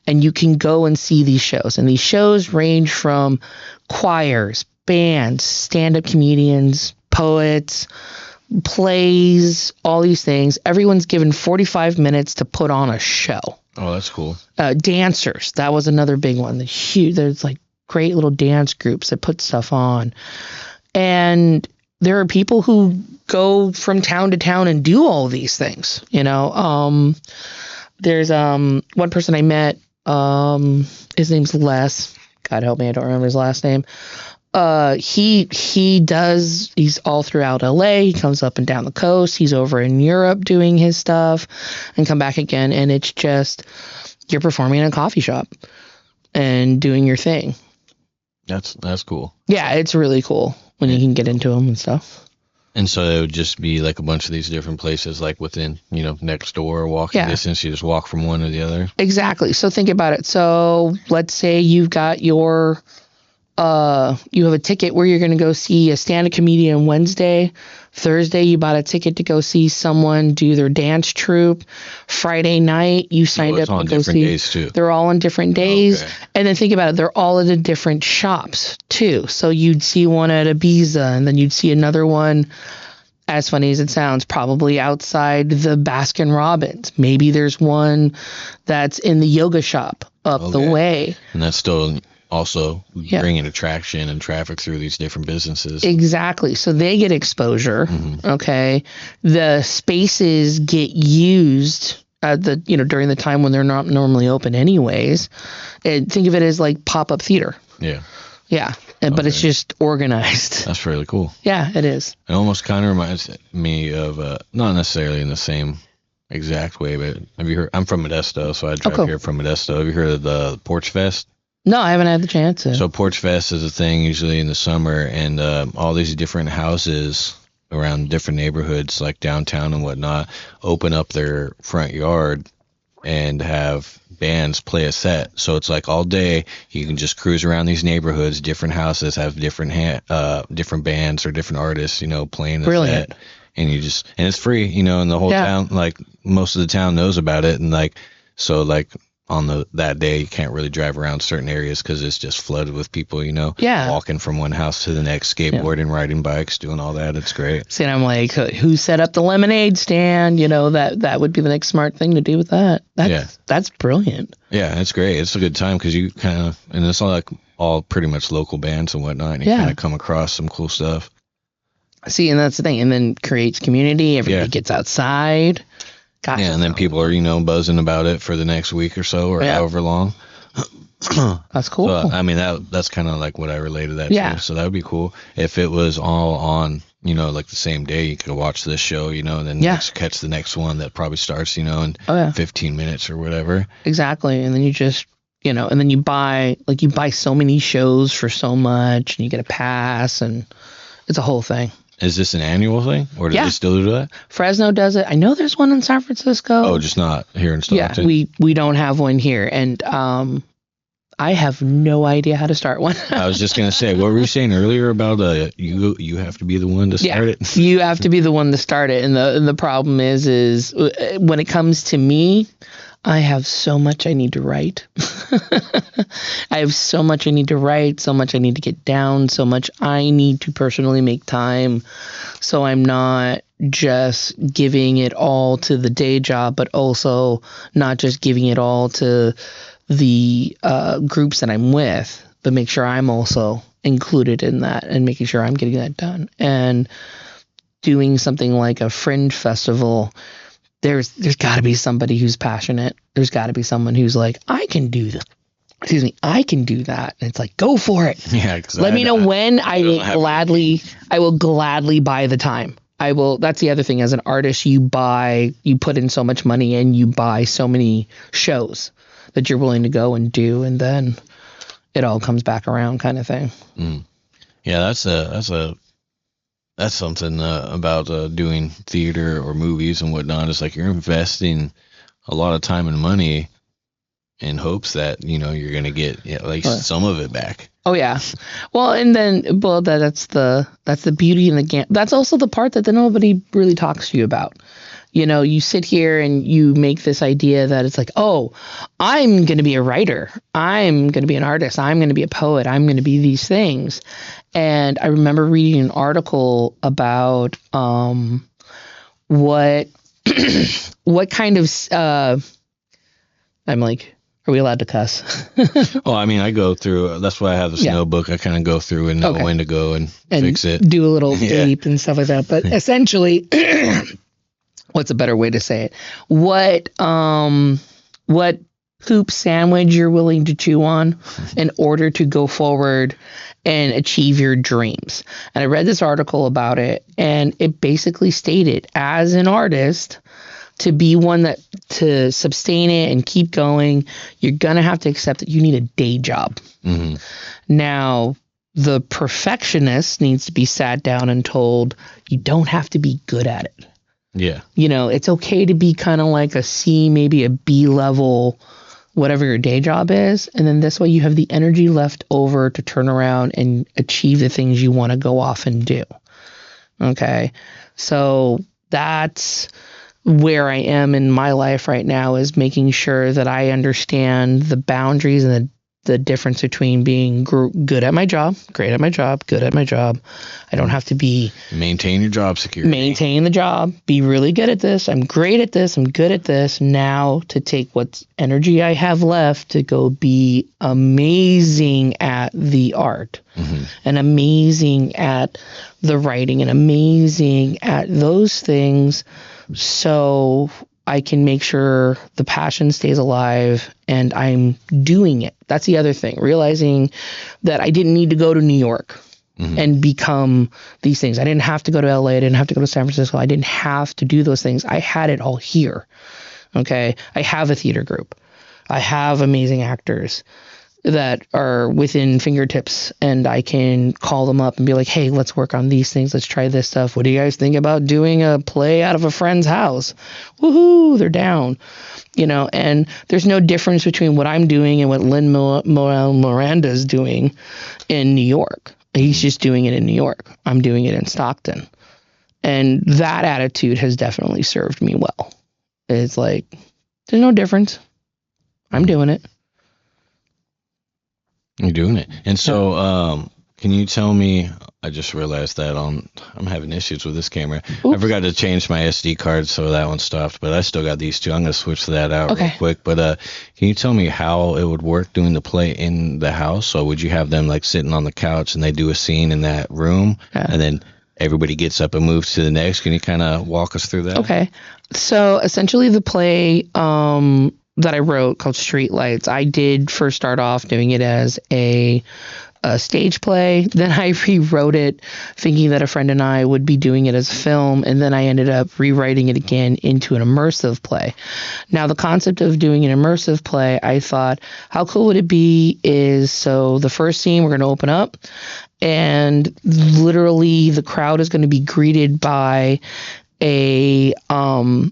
and you can go and see these shows. And these shows range from choirs, bands, stand-up comedians, poets, plays, all these things. Everyone's given 45 minutes to put on a show. Oh, that's cool. Dancers, that was another big one. There's like great little dance groups that put stuff on. And there are people who go from town to town and do all these things. You know, there's one person I met, his name's Les. God help me, I don't remember his last name. He's all throughout LA. He comes up and down the coast. He's over in Europe doing his stuff and come back again. And it's just, you're performing in a coffee shop and doing your thing. That's cool. Yeah, it's really cool when you can get into them and stuff. And so it would just be like a bunch of these different places, like within, next door or walking distance. You just walk from one to the other. Exactly. So think about it. So let's say you've got your, you have a ticket where you're going to go see a stand-up comedian Wednesday. Thursday, you bought a ticket to go see someone do their dance troupe. Friday night, you signed up to go see. Days too. They're all on different days. Okay. And then think about it. They're all at a different shops too. So you'd see one at Ibiza, and then you'd see another one, as funny as it sounds, probably outside the Baskin Robbins. Maybe there's one that's in the yoga shop up the way. And that's still also bringing attraction and traffic through these different businesses. Exactly. So they get exposure. Okay. The spaces get used at the, during the time when they're not normally open anyways. And think of it as like pop-up theater. Yeah. Yeah. But it's just organized. That's really cool. Yeah, it is. It almost kind of reminds me of, not necessarily in the same exact way, but have you heard, I'm from Modesto, so I drive here from Modesto. Have you heard of the Porch Fest? No, I haven't had the chance to. So Porch Fest is a thing usually in the summer, and all these different houses around different neighborhoods like downtown and whatnot open up their front yard and have bands play a set. So it's like all day you can just cruise around these neighborhoods. Different houses have different bands or different artists, playing the set. And and it's free, and the whole town, like most of the town knows about it. And on that day, you can't really drive around certain areas because it's just flooded with people, walking from one house to the next, skateboarding, riding bikes, doing all that. It's great. See, and I'm like, who set up the lemonade stand? That would be the next smart thing to do with that. That's brilliant. Yeah, it's great. It's a good time because you kind of, and it's all pretty much local bands and whatnot, and you kind of come across some cool stuff. See, and that's the thing. And then creates community. Everybody gets outside. Gotcha. Yeah, and then people are, buzzing about it for the next week or so or however long. That's cool. So, I mean, that's kind of like what I related that to. So that would be cool. If it was all on, like the same day, you could watch this show, and then catch the next one that probably starts, in 15 minutes or whatever. Exactly. And then you just, and then you buy so many shows for so much, and you get a pass, and it's a whole thing. Is this an annual thing, or do they still do that? Fresno does it. I know there's one in San Francisco. Oh, just not here in Stockton? Yeah, we don't have one here, and I have no idea how to start one. I was just going to say, what were you saying earlier about you have to be the one to start it? You have to be the one to start it, and the problem is when it comes to me, I have so much I need to write. I have so much I need to write, so much I need to get down, so much I need to personally make time. So I'm not just giving it all to the day job, but also not just giving it all to the groups that I'm with, but make sure I'm also included in that and making sure I'm getting that done. And doing something like a fringe festival, there's got to be somebody who's passionate. There's got to be someone who's like, I can do that. I can do that. And it's like, go for it. Yeah. Let me know when. I will gladly buy the time. I will. That's the other thing. As an artist, you put in so much money and you buy so many shows that you're willing to go and do, and then it all comes back around, kind of thing. Yeah, that's something about doing theater or movies and whatnot. It's like you're investing a lot of time and money in hopes that you're gonna get at least some of it back. Oh yeah, well, and then that's the beauty in the game. That's also the part that nobody really talks to you about. You sit here and you make this idea that it's like, oh, I'm going to be a writer. I'm going to be an artist. I'm going to be a poet. I'm going to be these things. And I remember reading an article about what kind of I'm like, are we allowed to cuss? Well, I mean, I go through. That's why I have this notebook. I kind of go through and know when to go and fix it. Do a little beep and stuff like that. But essentially, what's a better way to say it? What poop sandwich you're willing to chew on in order to go forward and achieve your dreams. And I read this article about it, and it basically stated, as an artist, to be one that to sustain it and keep going, you're going to have to accept that you need a day job. Mm-hmm. Now, the perfectionist needs to be sat down and told, you don't have to be good at it. Yeah. You know, it's okay to be kind of like a C, maybe a B level, whatever your day job is. And then this way you have the energy left over to turn around and achieve the things you want to go off and do. Okay. So that's where I am in my life right now, is making sure that I understand the boundaries and the difference between being good at my job, great at my job, good at my job. I don't have to be... Maintain your job security. Maintain the job. Be really good at this. I'm great at this. I'm good at this. Now to take what energy I have left to go be amazing at the art, and amazing at the writing, and amazing at those things, so I can make sure the passion stays alive and I'm doing it. That's the other thing, realizing that I didn't need to go to New York and become these things. I didn't have to go to LA. I didn't have to go to San Francisco. I didn't have to do those things. I had it all here. Okay. I have a theater group. I have amazing actors that are within fingertips, and I can call them up and be like, hey, let's work on these things. Let's try this stuff. What do you guys think about doing a play out of a friend's house? Woohoo, they're down. You know, and there's no difference between what I'm doing and what Lin-Manuel Miranda's doing in New York. He's just doing it in New York. I'm doing it in Stockton. And that attitude has definitely served me well. It's like, there's no difference. I'm doing it. You're doing it. And so, can you tell me, I just realized that I'm having issues with this camera. Oops. I forgot to change my SD card, so that one stopped, but I still got these two. I'm going to switch that out real quick. But can you tell me how it would work doing the play in the house? So would you have them like sitting on the couch and they do a scene in that room, and then everybody gets up and moves to the next? Can you kind of walk us through that? Okay. So essentially the play that I wrote called Streetlights, I did first start off doing it as a stage play. Then I rewrote it thinking that a friend and I would be doing it as a film, and then I ended up rewriting it again into an immersive play. Now, the concept of doing an immersive play, I thought, how cool would it be is, so the first scene, we're going to open up, and literally the crowd is going to be greeted by a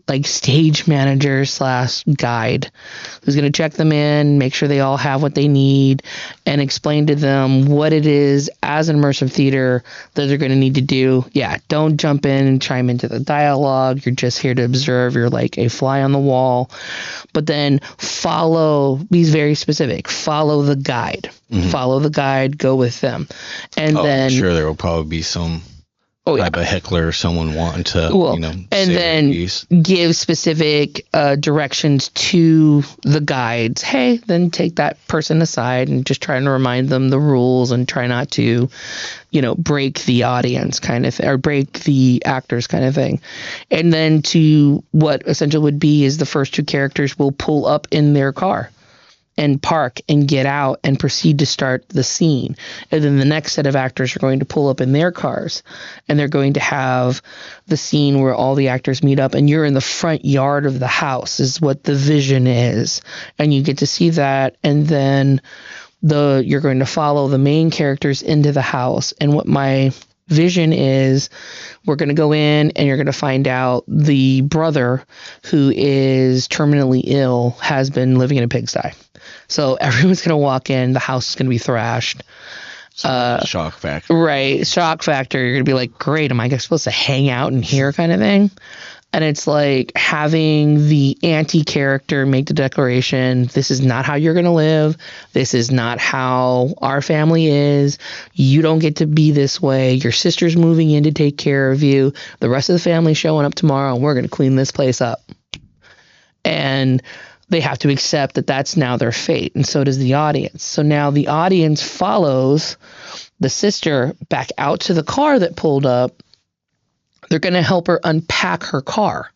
like stage manager / guide who's going to check them in, make sure they all have what they need, and explain to them what it is as an immersive theater that they're going to need to do. Yeah, don't jump in and chime into the dialogue. You're just here to observe. You're like a fly on the wall. But then be very specific. Follow the guide. Follow the guide. Go with them. And then... I'm sure there will probably be some... type of heckler or someone wanting to, and then give specific directions to the guides. Hey, then take that person aside and just try to remind them the rules and try not to, break the audience kind of thing, or break the actors kind of thing. And then to what essentially would be is the first two characters will pull up in their car and park and get out and proceed to start the scene. And then the next set of actors are going to pull up in their cars, and they're going to have the scene where all the actors meet up, and you're in the front yard of the house is what the vision is. And you get to see that, and then you're going to follow the main characters into the house. And what my vision is, we're going to go in and you're going to find out the brother, who is terminally ill, has been living in a pigsty. So everyone's going to walk in, the house is going to be thrashed. Shock factor. Right. Shock factor. You're going to be like, great, am I supposed to hang out in here kind of thing? And it's like having the anti-character make the declaration, this is not how you're going to live. This is not how our family is. You don't get to be this way. Your sister's moving in to take care of you. The rest of the family's showing up tomorrow, and we're going to clean this place up. And they have to accept that that's now their fate, and so does the audience. So now the audience follows the sister back out to the car that pulled up. They're going to help her unpack her car.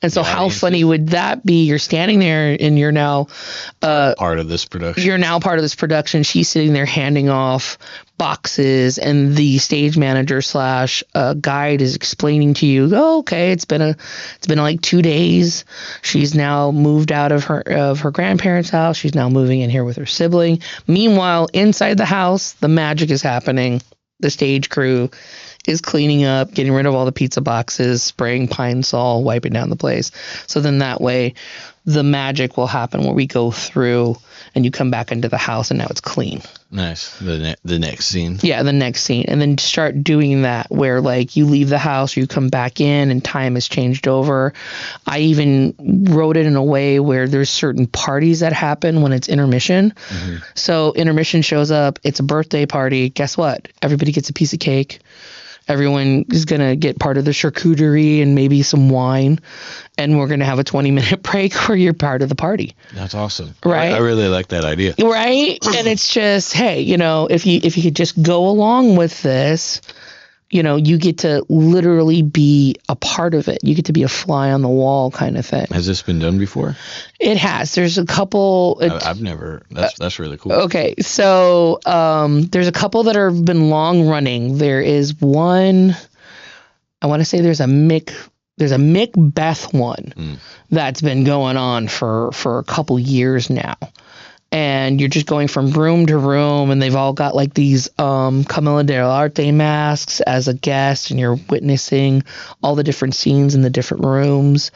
And so how funny would that be? You're standing there and you're now part of this production. You're now part of this production. She's sitting there handing off boxes, and the stage manager slash guide is explaining to you, oh, okay, it's been like 2 days. She's now moved out of her grandparents' house. She's now moving in here with her sibling. Meanwhile, inside the house, the magic is happening. The stage crew is cleaning up, getting rid of all the pizza boxes, spraying Pine Sol, wiping down the place. So then that way the magic will happen where we go through and you come back into the house and now it's clean. Nice. The next scene. Yeah, the next scene. And then start doing that where like you leave the house, you come back in and time has changed over. I even wrote it in a way where there's certain parties that happen when it's intermission. Mm-hmm. So intermission shows up, it's a birthday party. Guess what? Everybody gets a piece of cake. Everyone is going to get part of the charcuterie and maybe some wine. And we're going to have a 20-minute break where you're part of the party. That's awesome. Right? I really like that idea. Right? And it's just, hey, if you could just go along with this, you get to literally be a part of it. You get to be a fly on the wall kind of thing. Has this been done before? It has. There's a couple. I've never. That's really cool. Okay, so there's a couple that have been long running. There is one. I want to say there's a Macbeth one that's been going on for a couple years now. And you're just going from room to room, and they've all got like these Camilla dell'Arte masks as a guest, and you're witnessing all the different scenes in the different rooms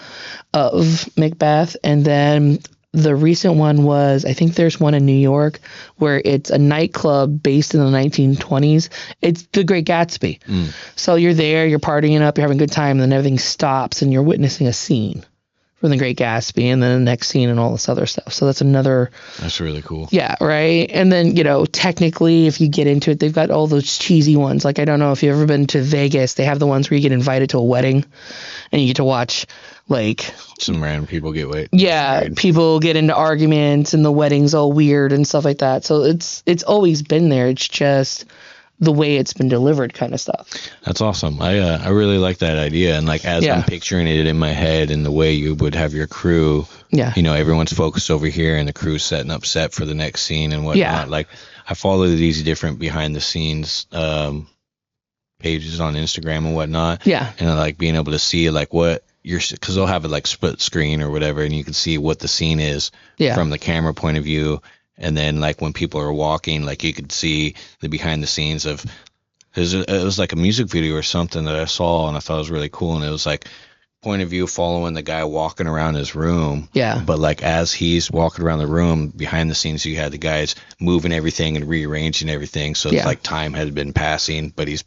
of Macbeth. And then the recent one was, I think there's one in New York where it's a nightclub based in the 1920s. It's The Great Gatsby. So you're there, you're partying up, you're having a good time, and then everything stops, and you're witnessing a scene from The Great Gatsby, and then the next scene and all this other stuff. So that's another. That's really cool. Yeah, right. And then, technically, if you get into it, they've got all those cheesy ones. Like, I don't know if you've ever been to Vegas. They have the ones where you get invited to a wedding, and you get to watch, like. Some random people get wet. Yeah, people get into arguments, and the wedding's all weird and stuff like that. So it's always been there. It's just the way it's been delivered kind of stuff. That's awesome. I really like that idea. And like, as I'm picturing it in my head and the way you would have your crew, everyone's focused over here and the crew's setting up set for the next scene and whatnot. Yeah. Like, I follow these different behind the scenes pages on Instagram and whatnot. Yeah. And like being able to see like what because they'll have it like split screen or whatever, and you can see what the scene is from the camera point of view. And then, like, when people are walking, like, you could see the behind the scenes of, it was like a music video or something that I saw, and I thought it was really cool. And it was like point of view following the guy walking around his room. Yeah. But like, as he's walking around the room, behind the scenes, you had the guys moving everything and rearranging everything. So it's like time had been passing, but he's,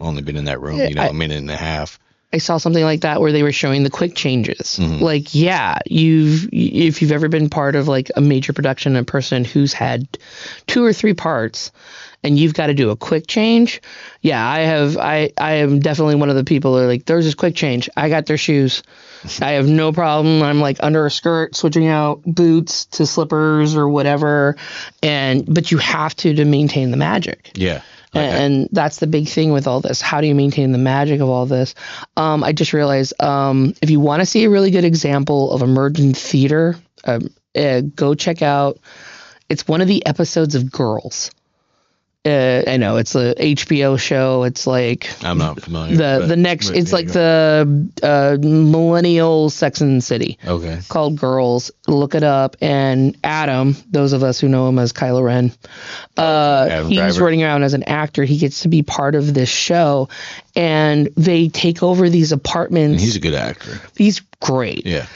only been in that room, a minute and a half. I saw something like that where they were showing the quick changes. Mm-hmm. Like, if you've ever been part of like a major production, a person who's had 2 or 3 parts and you've got to do a quick change. Yeah, I am definitely one of the people who are like, there's this quick change. I got their shoes. I have no problem. I'm like under a skirt, switching out boots to slippers or whatever. But you have to maintain the magic. Yeah. Okay. And that's the big thing with all this. How do you maintain the magic of all this? I just realized if you want to see a really good example of emergent theater, go check out. It's one of the episodes of Girls. I know it's a HBO show. It's like I'm not familiar. It's like the millennial Sex and the City. Okay. Called Girls. Look it up. And Adam, those of us who know him as Kylo Ren, he's running around as an actor. He gets to be part of this show, and they take over these apartments. And he's a good actor. He's great. Yeah.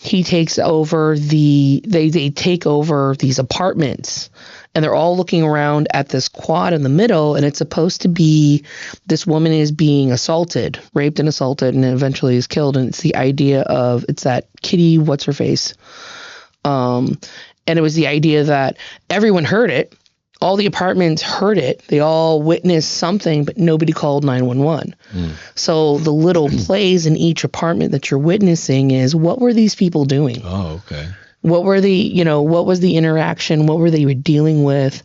He takes over they take over these apartments, and they're all looking around at this quad in the middle, and it's supposed to be this woman is being raped and assaulted, and eventually is killed. And it's the idea of, it's that Kitty, what's her face? And it was the idea that everyone heard it. All the apartments heard it. They all witnessed something, but nobody called 911. So the little plays in each apartment that you're witnessing is, what were these people doing? Oh, okay. What were what was the interaction? What were they dealing with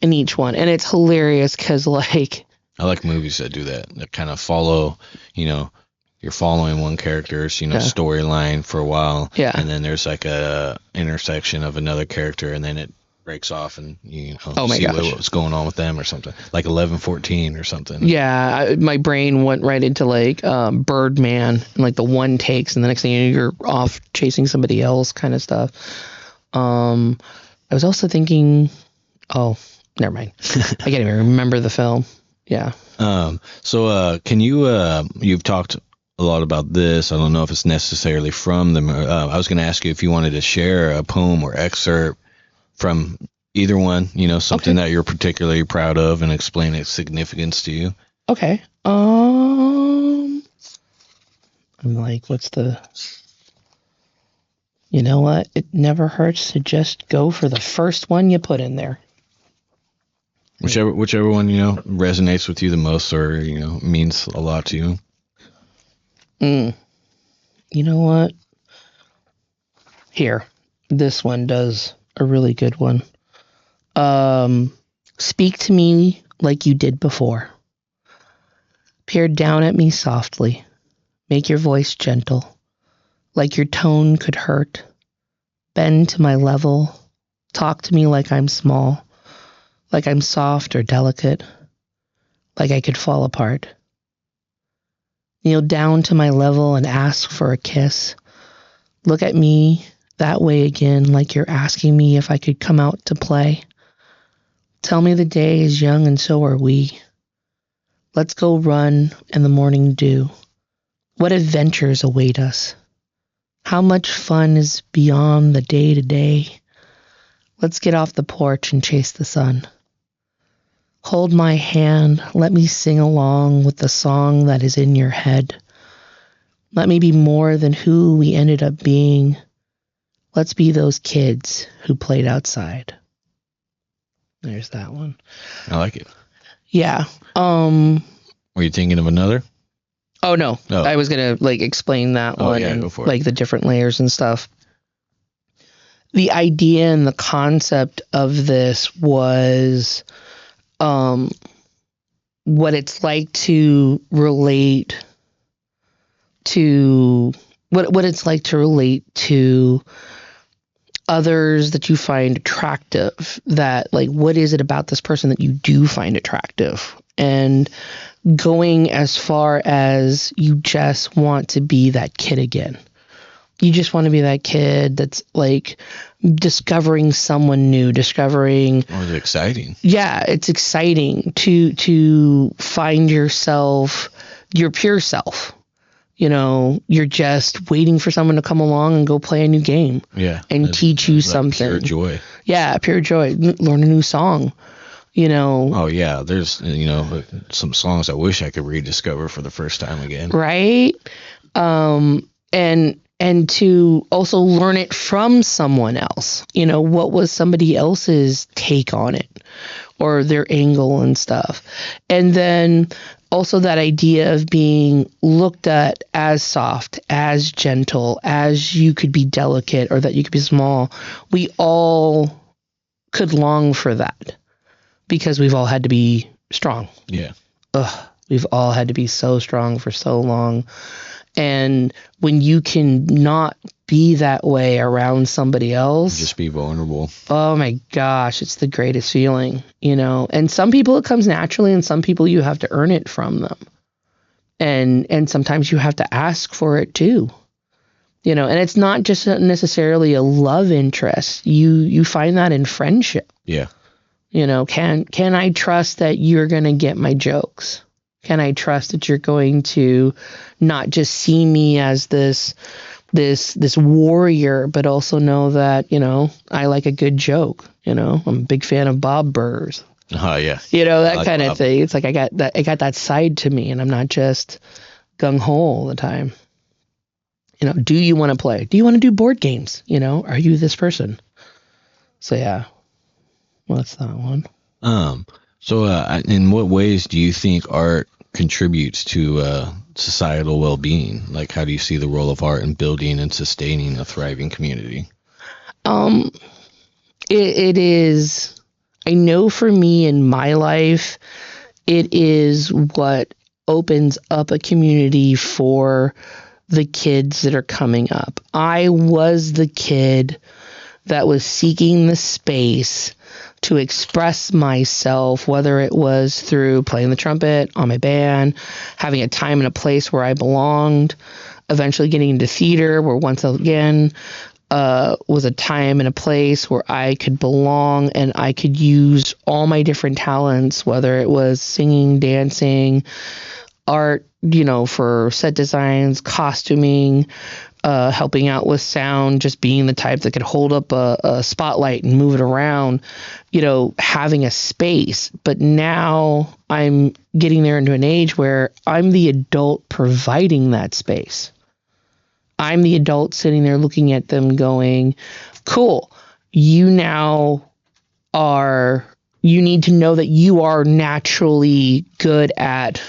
in each one? And it's hilarious because, like, I like movies that do that kind of follow, you're following one character's, Yeah. storyline for a while. Yeah. And then there's like a intersection of another character, and then it breaks off, and Oh my see gosh. what's going on with them or something. Like 11-14 or something. Yeah, my brain went right into like Birdman and like the one takes, and the next thing you know, you're off chasing somebody else kind of stuff. I was also thinking, oh, never mind. I can't even remember the film. Yeah. So can you you've talked a lot about this. I don't know if it's necessarily from them. I was going to ask you if you wanted to share a poem or excerpt from either one, something that you're particularly proud of, and explain its significance to you. Okay. I'm like, you know what? It never hurts to just go for the first one you put in there. Whichever one, resonates with you the most, or, means a lot to you. You know what? Here, this one does a really good one. Speak to me like you did before. Peer down at me softly. Make your voice gentle, like your tone could hurt. Bend to my level. Talk to me like I'm small, like I'm soft or delicate, like I could fall apart. Kneel down to my level and ask for a kiss. Look at me that way again, like you're asking me if I could come out to play. Tell me the day is young and so are we. Let's go run in the morning dew. What adventures await us? How much fun is beyond the day-to-day? Let's get off the porch and chase the sun. Hold my hand. Let me sing along with the song that is in your head. Let me be more than who we ended up being. Let's be those kids who played outside. There's that one. I like it. Yeah. Were you thinking of another? Oh no. Oh. I was gonna explain that one and go for it. the different layers and stuff. The idea and the concept of this was what it's like to relate to what it's like to relate to others that you find attractive. That what is it about this person that you do find attractive? And going as far as you just want to be that kid again. You just want to be that kid that's discovering someone new, discovering. Oh, it's exciting. Yeah, it's exciting to find yourself, your pure self. You're just waiting for someone to come along and go play a new game. Yeah. And teach you something. Pure joy. Yeah, pure joy. Learn a new song. Oh yeah, there's some songs I wish I could rediscover for the first time again. Right. And to also learn it from someone else. What was somebody else's take on it or their angle and stuff. And then also that idea of being looked at as soft, as gentle, as you could be delicate or that you could be small. We all could long for that because we've all had to be strong. Yeah. We've all had to be so strong for so long. And when you can not be that way around somebody else. Just be vulnerable. Oh my gosh, it's the greatest feeling, And some people it comes naturally, and some people you have to earn it from them. And sometimes you have to ask for it too. And it's not just necessarily a love interest. You find that in friendship. Yeah. Can I trust that you're going to get my jokes? Can I trust that you're going to not just see me as this warrior, but also know that, I like a good joke. I'm a big fan of Bob Burgers. Oh yeah. That kind of thing. It's like I got that side to me, and I'm not just gung ho all the time. Do you want to play? Do you want to do board games? Are you this person? So yeah. What's that one? So in what ways do you think art contributes to societal well-being? How do you see the role of art in building and sustaining a thriving community? It is, I know for me in my life, it is what opens up a community for the kids that are coming up. I was the kid that was seeking the space to express myself, whether it was through playing the trumpet on my band, having a time and a place where I belonged, eventually getting into theater, where once again was a time and a place where I could belong and I could use all my different talents, whether it was singing, dancing, art, for set designs, costuming, helping out with sound, just being the type that could hold up a spotlight and move it around, having a space. But now I'm getting there into an age where I'm the adult providing that space. I'm the adult sitting there looking at them going, cool, you need to know that you are naturally good at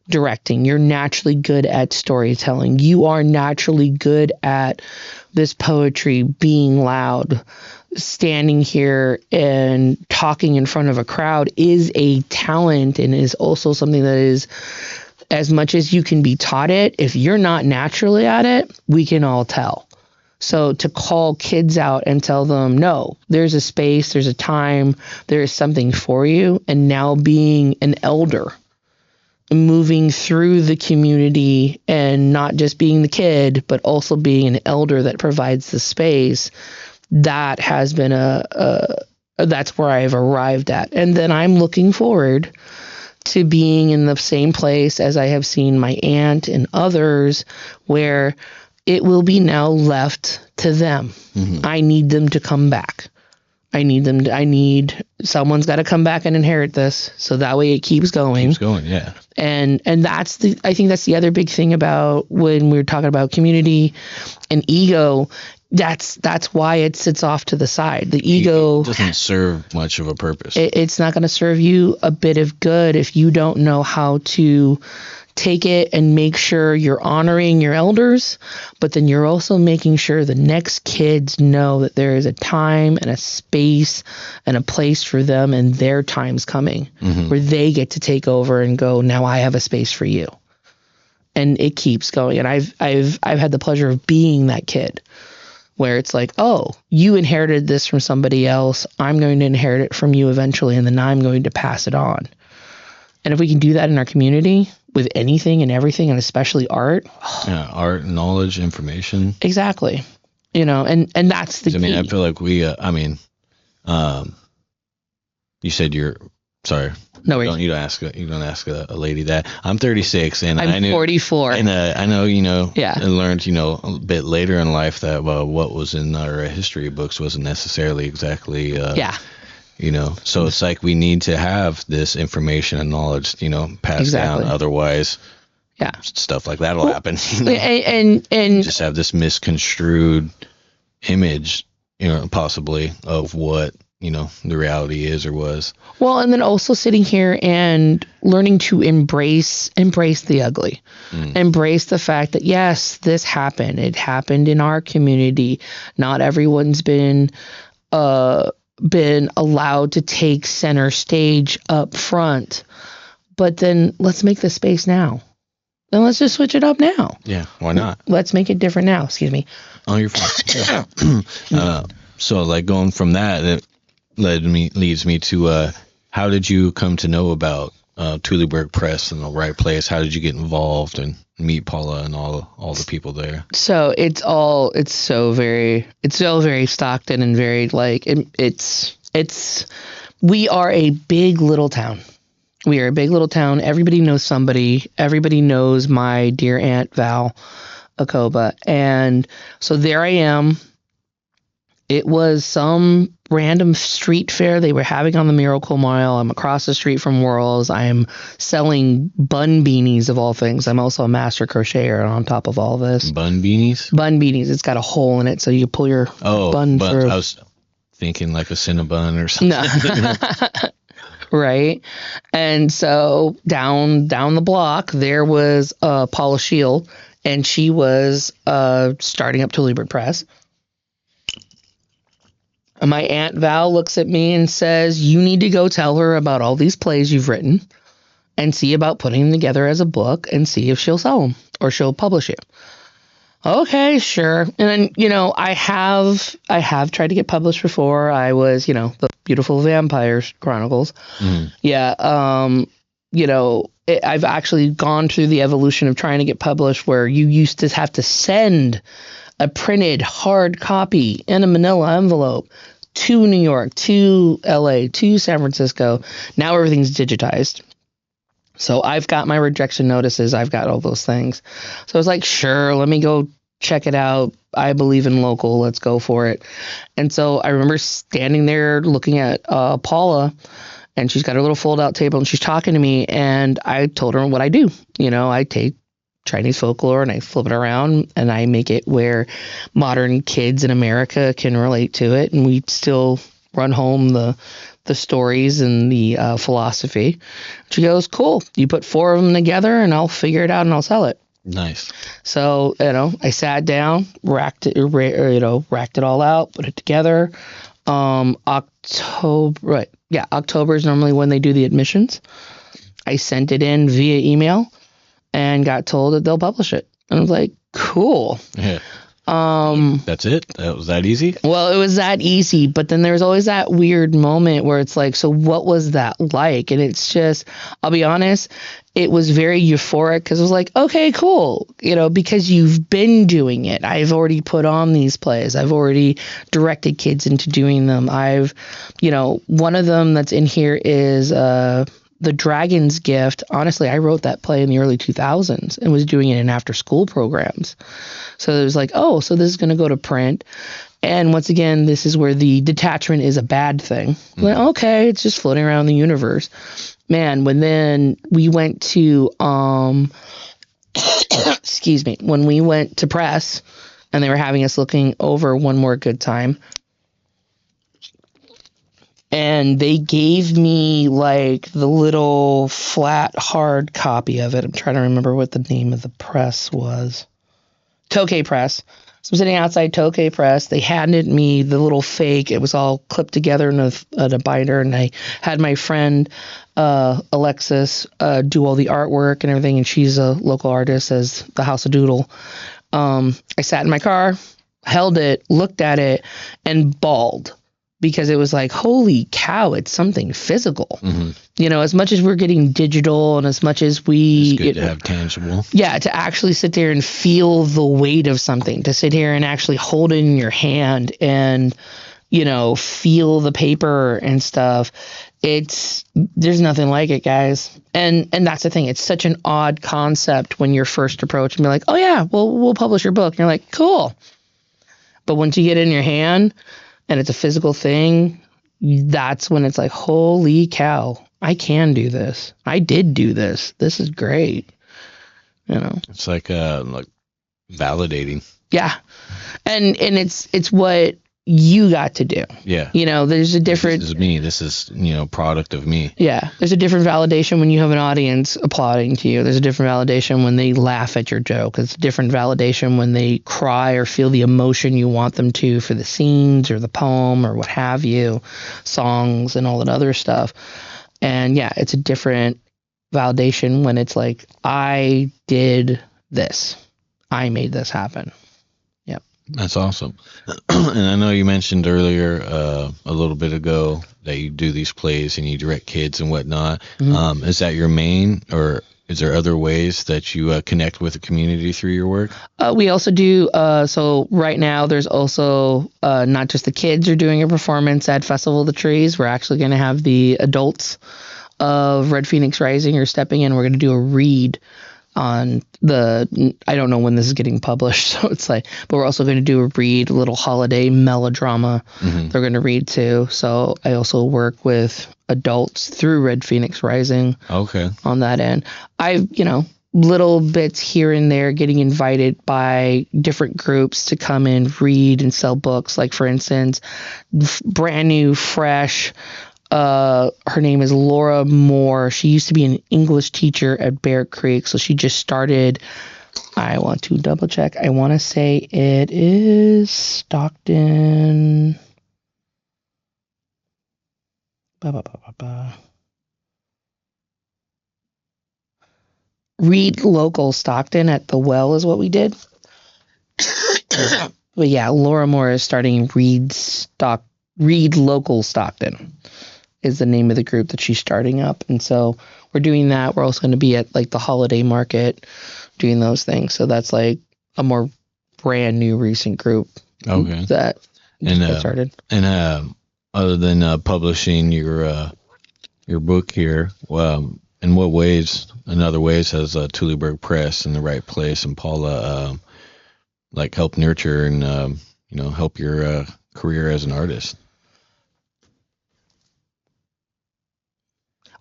directing. You're naturally good at storytelling. You are naturally good at this poetry, being loud. Standing here and talking in front of a crowd is a talent and is also something that is, as much as you can be taught it, if you're not naturally at it, we can all tell. So to call kids out and tell them, no, there's a space, there's a time, there is something for you, and now being an elder, moving through the community and not just being the kid, but also being an elder that provides the space, that has been that's where I've arrived at. And then I'm looking forward to being in the same place as I have seen my aunt and others, where it will be now left to them. Mm-hmm. I need them to come back. Someone's got to come back and inherit this, so that way it keeps going. Yeah. And I think that's the other big thing about when we're talking about community and ego. That's why it sits off to the side. The ego doesn't serve much of a purpose. It's not going to serve you a bit of good if you don't know how to take it and make sure you're honoring your elders, but then you're also making sure the next kids know that there is a time and a space and a place for them, and their time's coming, mm-hmm. where they get to take over and go, now I have a space for you. And it keeps going. And I've had the pleasure of being that kid, where it's like, oh, you inherited this from somebody else. I'm going to inherit it from you eventually, and then I'm going to pass it on. And if we can do that in our community with anything and everything, and especially art. Art, knowledge, information. Exactly. And that's the key. I feel like you said sorry. No worries. You don't ask a lady that. I'm 36 and I'm 44. And I know, yeah. I learned, a bit later in life that what was in our history books wasn't necessarily exactly so it's like we need to have this information and knowledge, passed down. Otherwise, stuff like that will happen. And just have this misconstrued image, possibly of what, the reality is or was. Well, and then also sitting here and learning to embrace the ugly. Embrace the fact that, yes, this happened. It happened in our community. Not everyone's been allowed to take center stage up front, but then let's make the space now. Then let's just switch it up now. Yeah, why not? Let's make it different now. Excuse me. Oh, you're fine. So like going from that, it leads me to how did you come to know about Tuleburg Press and the right place? How did you get involved and meet Paula and all the people there? So it's so very Stockton and very we are a big little town. We are a big little town. Everybody knows somebody. Everybody knows my dear Aunt Val Acoba. And so there I am. It was some random street fair they were having on the Miracle Mile. I'm across the street from Worrell's. I'm selling bun beanies of all things. I'm also a master crocheter on top of all this. Bun beanies? Bun beanies. It's got a hole in it so you pull your bun through. I was thinking like a Cinnabon or something. No. Right. And so down the block there was Paula Shield, and she was starting up Tuleburg Press. My Aunt Val looks at me and says, you need to go tell her about all these plays you've written and see about putting them together as a book and see if she'll sell them or she'll publish it. Okay, sure. And then, I have tried to get published before. I was, the Beautiful Vampires Chronicles. Yeah. I've actually gone through the evolution of trying to get published where you used to have to send a printed hard copy in a manila envelope to New York, to LA, to San Francisco. Now everything's digitized. So I've got my rejection notices. I've got all those things. So I was like, sure, let me go check it out. I believe in local. Let's go for it. And so I remember standing there looking at Paula, and she's got her little fold-out table, and she's talking to me, and I told her what I do. I take Chinese folklore and I flip it around and I make it where modern kids in America can relate to it, and we still run home the stories and the philosophy. She goes, cool, you put 4 of them together and I'll figure it out and I'll sell it. Nice. So, I sat down, racked it all out, put it together. October is normally when they do the admissions. I sent it in via email and got told that they'll publish it. And I was like, cool. Yeah. That's it? That was that easy? Well, it was that easy, but then there was always that weird moment where it's like, so what was that like? And it's just, I'll be honest, it was very euphoric because it was like, okay, cool, because you've been doing it. I've already put on these plays. I've already directed kids into doing them. One of them that's in here is The Dragon's Gift. Honestly, I wrote that play in the early 2000s and was doing it in after-school programs. So it was like, oh, so this is going to go to print. And once again, this is where the detachment is a bad thing. Like, okay, it's just floating around the universe. Man, when then we went to, excuse me, when we went to press and they were having us looking over One More Good Time, and they gave me like the little flat hard copy of it. I'm trying to remember what the name of the press was. Tokay Press. So I'm sitting outside Tokay Press. They handed me the little fake. It was all clipped together in a binder, and I had my friend Alexis do all the artwork and everything, and she's a local artist as the House of Doodle. I sat in my car, held it, looked at it, and bawled. Because it was like, holy cow, it's something physical. As much as we're getting digital and as much as it's good to have tangible. Yeah, to actually sit there and feel the weight of something, to sit here and actually hold it in your hand and, feel the paper and stuff. There's nothing like it, guys. And that's the thing. It's such an odd concept when you're first approached and be like, oh yeah, well, we'll publish your book. And you're like, cool. But once you get it in your hand, and it's a physical thing, that's when it's like, holy cow, I can do this. I did do this. This is great. It's like validating. Yeah. And it's what you got to do. Yeah. There's a different... This is me. This is, product of me. Yeah. There's a different validation when you have an audience applauding to you. There's a different validation when they laugh at your joke. It's a different validation when they cry or feel the emotion you want them to for the scenes or the poem or what have you, songs and all that other stuff. And yeah, it's a different validation when it's like, I did this. I made this happen. That's awesome. And I know you mentioned earlier a little bit ago that you do these plays and you direct kids and whatnot. Is that your main, or is there other ways that you connect with the community through your work? We also do, so right now there's also not just the kids are doing a performance at Festival of the Trees. We're actually going to have the adults of Red Phoenix Rising are stepping in. We're going to do a read on I don't know when this is getting published, so it's like, but we're also going to do a read, a little holiday melodrama they're going to read too. So I also work with adults through Red Phoenix Rising. Okay. On that end. I've, little bits here and there getting invited by different groups to come in, read and sell books. Like for instance, brand new, fresh, her name is Laura Moore. She used to be an English teacher at Bear Creek, so she just started. I want to double check. I want to say it is Stockton. Read Local Stockton at the Well is what we did. But yeah, Laura Moore is starting Read Local Stockton is the name of the group that she's starting up. And so we're doing that. We're also going to be at like the holiday market doing those things. So that's like a more brand new recent group that got started. And other than publishing your book here, in what ways, in other ways, has Tuleburg Press in the right place and Paula like help nurture and help your career as an artist?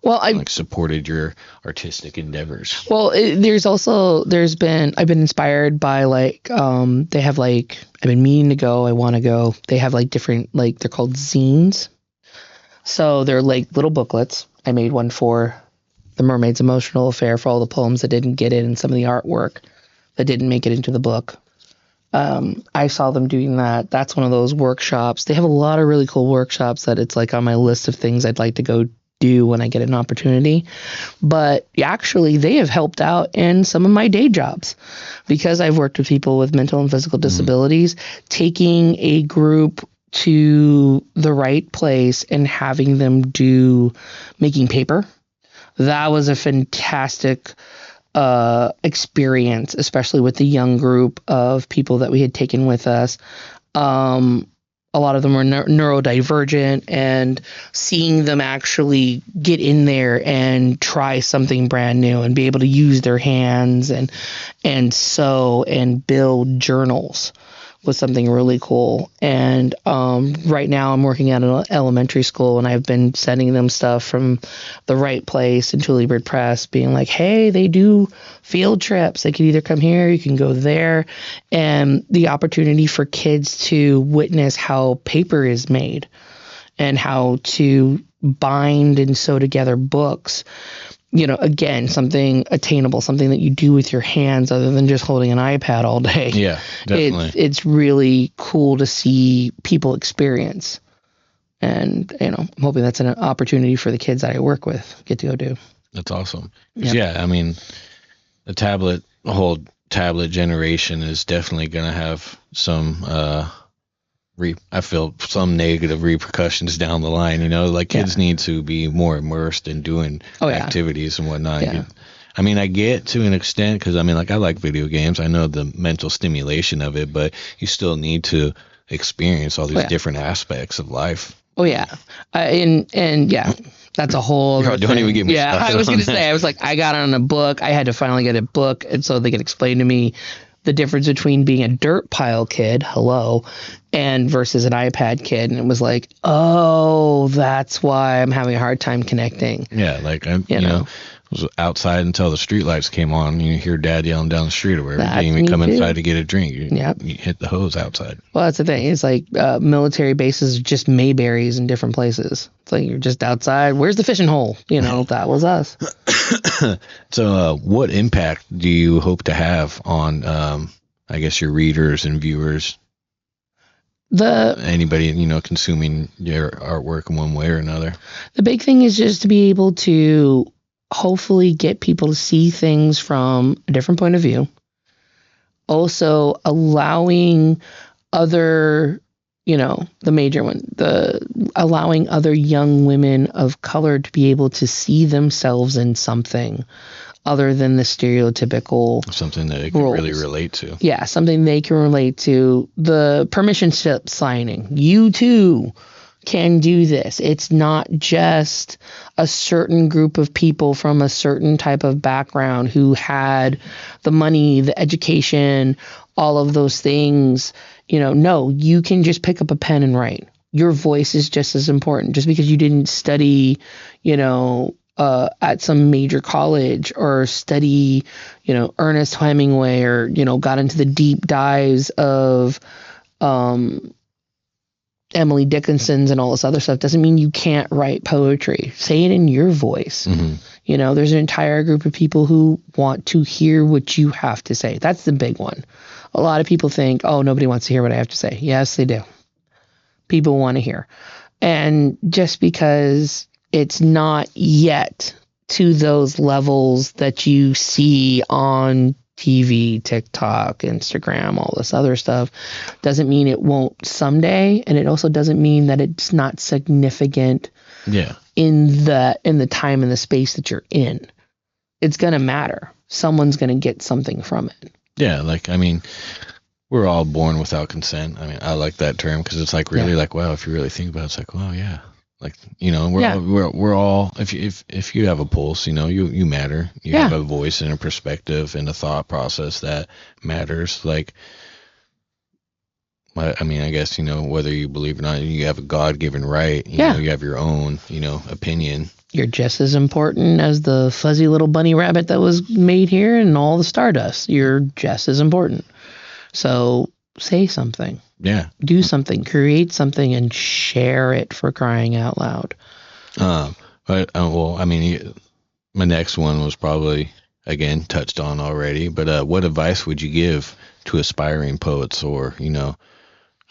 Well, I've supported your artistic endeavors. Well, I've been inspired by they have I've been meaning to go. I want to go. They have different, they're called zines. So they're little booklets. I made one for The Mermaid's Emotional Affair for all the poems that didn't get it and some of the artwork that didn't make it into the book. I saw them doing that. That's one of those workshops. They have a lot of really cool workshops that it's on my list of things I'd like to go do when I get an opportunity. But actually, they have helped out in some of my day jobs because I've worked with people with mental and physical disabilities, taking a group to the right place and having them do making paper. That was a fantastic experience, especially with the young group of people that we had taken with us. A lot of them were neurodivergent, and seeing them actually get in there and try something brand new and be able to use their hands and sew and build journals was something really cool. And right now I'm working at an elementary school, and I've been sending them stuff from the right place in Tuleburg Press, being like, hey, they do field trips. They can either come here, you can go there. And the opportunity for kids to witness how paper is made and how to bind and sew together books. Again, something attainable, something that you do with your hands other than just holding an iPad all day. Yeah, definitely. It's really cool to see people experience. And, I'm hoping that's an opportunity for the kids that I work with get to go do. That's awesome. Yep. Yeah, I mean, the whole tablet generation is definitely going to have some I feel some negative repercussions down the line. Kids need to be more immersed in doing activities and whatnot. Yeah. I get to an extent because I like video games. I know the mental stimulation of it, but you still need to experience all these different aspects of life. Oh yeah, and yeah, that's a whole. Don't even get me started. I was going to say, I was I got on a book. I had to finally get a book, and so they could explain to me the difference between being a dirt pile kid, and versus an iPad kid. And it was oh, that's why I'm having a hard time connecting. Yeah, I was outside until the streetlights came on. You hear Dad yelling down the street or wherever. You didn't even come inside to get a drink. You hit the hose outside. Well, that's the thing. It's military bases are just Mayberries in different places. It's you're just outside. Where's the fishing hole? That was us. So what impact do you hope to have on, your readers and viewers? Anybody, consuming your artwork in one way or another? The big thing is just to be able to hopefully get people to see things from a different point of view. Also allowing other, the major one, allowing other young women of color to be able to see themselves in something other than the stereotypical something that they can really relate to. Yeah, something they can relate to. The permission slip signing. You too can do this. It's not just a certain group of people from a certain type of background who had the money, the education, all of those things. No, you can just pick up a pen and write. Your voice is just as important. Just because you didn't study, at some major college or study, Ernest Hemingway or, got into the deep dives of Emily Dickinson's and all this other stuff doesn't mean you can't write poetry. Say it in your voice. Mm-hmm. There's an entire group of people who want to hear what you have to say. That's the big one. A lot of people think, oh, nobody wants to hear what I have to say. Yes, they do. People want to hear. And just because it's not yet to those levels that you see on TV, TikTok, Instagram, all this other stuff, doesn't mean it won't someday, and it also doesn't mean that it's not significant in the time and the space that you're in. It's going to matter. Someone's going to get something from it. Yeah, like, I mean, we're all born without consent. I mean, I like that term because it's like really like, wow, if you really think about it, it's like, wow, yeah. Like, you know, we're all, if you have a pulse, you know, you matter. You have a voice and a perspective and a thought process that matters. Like, I mean, I guess, you know, whether you believe or not, you have a God-given right. You know, you have your own, you know, opinion. You're just as important as the fuzzy little bunny rabbit that was made here and all the stardust. You're just as important. So say something. Yeah. Do something. Create something and share it, for crying out loud. Well, I mean, my next one was probably, again, touched on already. But what advice would you give to aspiring poets or, you know,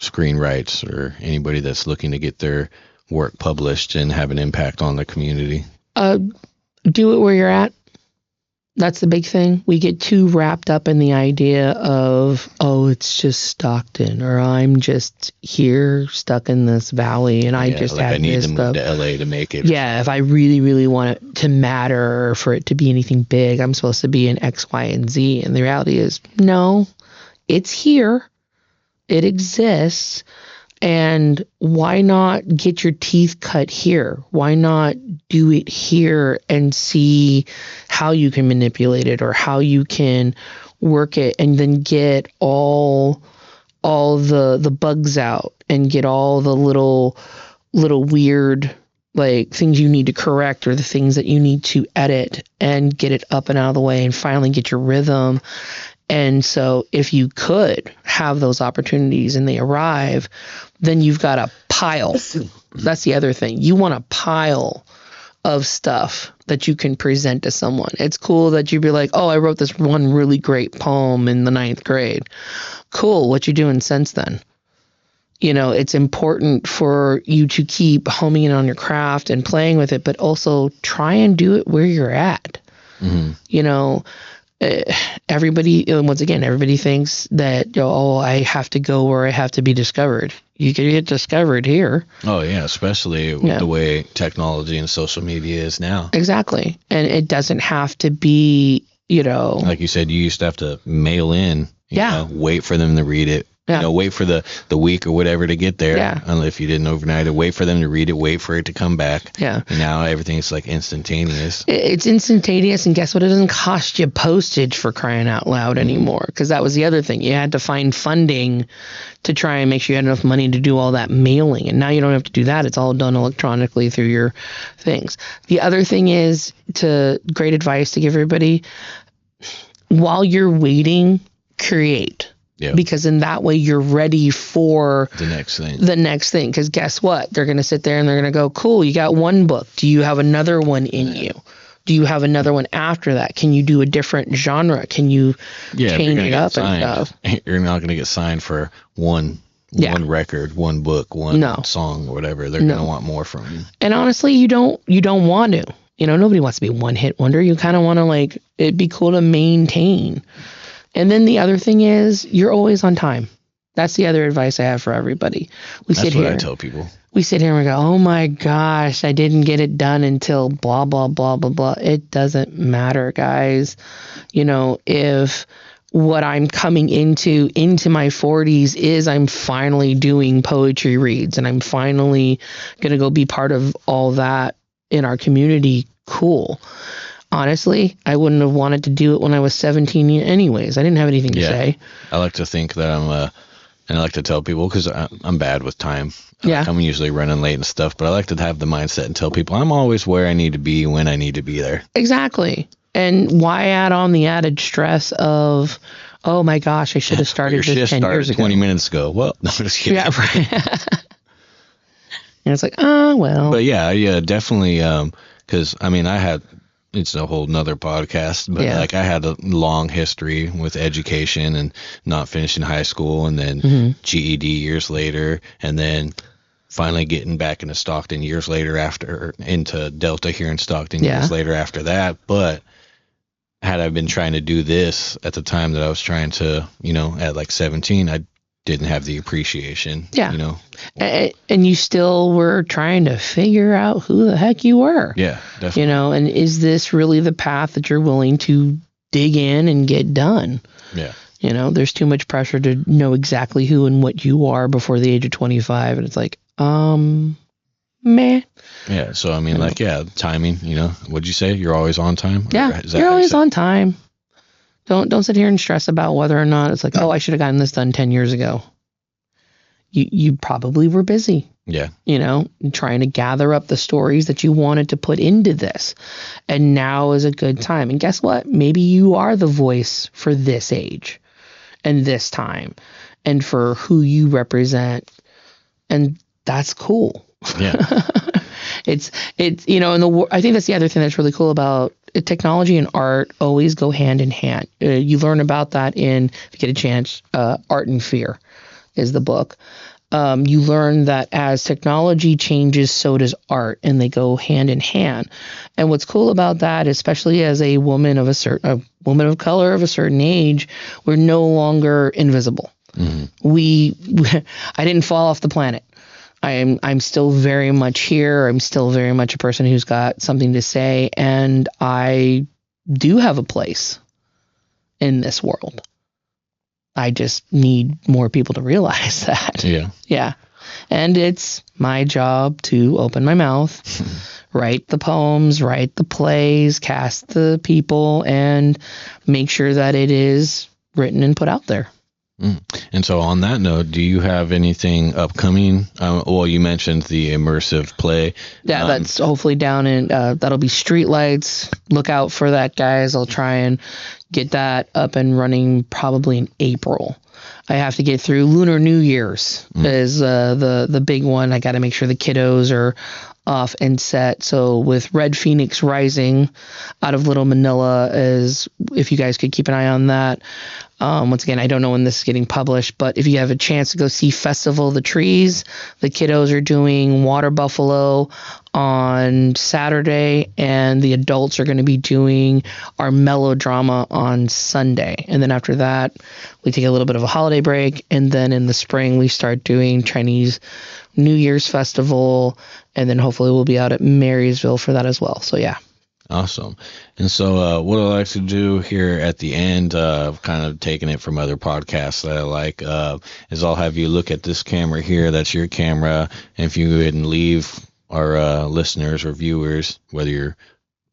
screenwrites or anybody that's looking to get their work published and have an impact on the community? Do it where you're at. That's the big thing. We get too wrapped up in the idea of, oh, it's just Stockton, or I'm just here stuck in this valley, and I just have I need this to move to LA to make it. Yeah, if I really, really want it to matter or for it to be anything big, I'm supposed to be in X, Y, and Z. And the reality is, no, it's here. It exists. And why not get your teeth cut here? Why not do it here and see how you can manipulate it or how you can work it, and then get all the bugs out and get all the little weird like things you need to correct or the things that you need to edit and get it up and out of the way and finally get your rhythm. And so if you could have those opportunities and they arrive, then you've got a pile. That's the other thing. You want a pile of stuff that you can present to someone. It's cool that you'd be like, oh, I wrote this one really great poem in the 9th grade. Cool. What you doing since then? You know, it's important for you to keep homing in on your craft and playing with it, but also try and do it where you're at. Mm-hmm. You know, everybody thinks that, oh, I have to go where I have to be discovered. You can get discovered here. Oh, yeah, especially with the way technology and social media is now. Exactly. And it doesn't have to be, you know. Like you said, you used to have to mail in, you know, wait for them to read it. Yeah. You know, wait for the week or whatever to get there. Yeah. If you didn't overnight it, wait for them to read it, wait for it to come back. Yeah. And now everything's like instantaneous. It's instantaneous, and guess what? It doesn't cost you postage, for crying out loud, anymore. Because that was the other thing. You had to find funding to try and make sure you had enough money to do all that mailing. And now you don't have to do that. It's all done electronically through your things. The other thing is, great advice to give everybody, while you're waiting, create. Yeah. Because in that way you're ready for the next thing. Because guess what? They're going to sit there and they're going to go, cool, you got one book. Do you have another one in you? Do you have another one after that? Can you do a different genre? Can you change it up and stuff? You're not going to get signed for one record, one book, one song or whatever. They're going to want more from you. And honestly, you don't want to. You know, nobody wants to be one hit wonder. You kind of want to, like, it'd be cool to maintain. And then the other thing is, you're always on time. That's the other advice I have for everybody. That's what I tell people. We sit here and we go, oh my gosh, I didn't get it done until blah, blah, blah, blah, blah. It doesn't matter, guys. You know, if what I'm coming into my 40s is I'm finally doing poetry reads and I'm finally going to go be part of all that in our community, cool. Honestly, I wouldn't have wanted to do it when I was 17 anyways. I didn't have anything to say. I like to think that and I like to tell people, because I'm bad with time. I'm usually running late and stuff, but I like to have the mindset and tell people I'm always where I need to be when I need to be there. Exactly. And why add on the added stress of, oh my gosh, I should have started this 10 years ago. 20 minutes ago. Well, no, I'm just kidding. Yeah, right. And it's like, well. But yeah, definitely, because, I mean, it's a whole nother podcast, but like I had a long history with education and not finishing high school, and then GED years later, and then finally getting back into Stockton years later into Delta here in Stockton years later after that. But had I been trying to do this at the time that I was trying to, at like 17, I didn't have the appreciation, And you still were trying to figure out who the heck you were. Yeah, definitely. And is this really the path that you're willing to dig in and get done? Yeah. There's too much pressure to know exactly who and what you are before the age of 25. And it's like, meh. Yeah. So, I mean, timing, what'd you say? You're always on time? Yeah. You're always on time. Don't sit here and stress about whether or not it's like, oh, I should have gotten this done 10 years ago. You probably were busy. Yeah. Trying to gather up the stories that you wanted to put into this. And now is a good time. And guess what? Maybe you are the voice for this age and this time and for who you represent. And that's cool. Yeah. It's and I think that's the other thing that's really cool about technology and art always go hand in hand. You learn about that if you get a chance, Art and Fear is the book. You learn that as technology changes, so does art, and they go hand in hand. And what's cool about that, especially as a woman of color of a certain age, we're no longer invisible. Mm-hmm. I didn't fall off the planet. I'm still very much here. I'm still very much a person who's got something to say, and I do have a place in this world. I just need more people to realize that. Yeah. Yeah. And it's my job to open my mouth, write the poems, write the plays, cast the people, and make sure that it is written and put out there. And so on that note, do you have anything upcoming? You mentioned the immersive play. Yeah, that's hopefully down in, that'll be Streetlights. Look out for that, guys. I'll try and get that up and running probably in April. I have to get through Lunar New Year's is the big one. I got to make sure the kiddos are off and set. So with Red Phoenix Rising out of Little Manila, if you guys could keep an eye on that. Once again, I don't know when this is getting published, but if you have a chance to go see Festival of the Trees, the kiddos are doing Water Buffalo on Saturday, and the adults are going to be doing our melodrama on Sunday. And then after that, we take a little bit of a holiday break, and then in the spring, we start doing Chinese New Year's Festival, and then hopefully we'll be out at Marysville for that as well. So, yeah. Awesome. And so what I like to do here at the end, kind of taking it from other podcasts that I like, is I'll have you look at this camera here. That's your camera. And if you go ahead and leave our listeners or viewers, whether you're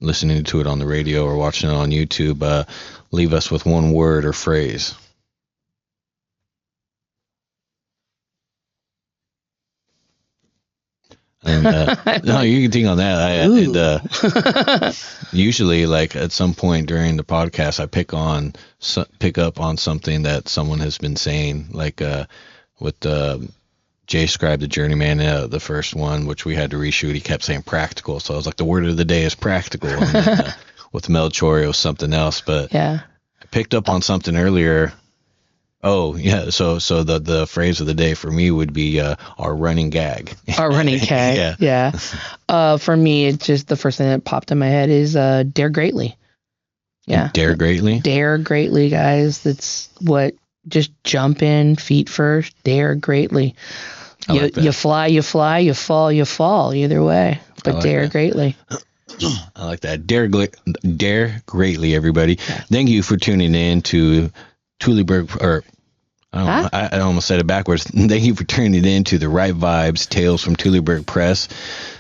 listening to it on the radio or watching it on YouTube, leave us with one word or phrase. And no, you can think on that. Usually, like at some point during the podcast, I pick up on something that someone has been saying, like with Jay Scribe, the Journeyman, the first one, which we had to reshoot. He kept saying practical, so I was like, the word of the day is practical. And then, with Melchior, it was something else, but yeah, I picked up on something earlier. Oh, yeah. So the phrase of the day for me would be our running gag. Our running gag. Yeah. For me, it's just the first thing that popped in my head is dare greatly. Yeah. Dare greatly? Dare greatly, guys. That's what, just jump in, feet first, dare greatly. You fly, you fall, you fall. Either way. But dare greatly. I like that. Dare greatly, everybody. Yeah. Thank you for tuning in to Tuleburg, or I almost said it backwards. Thank you for tuning in to the Right Vibes Tales from Tuleburg Press.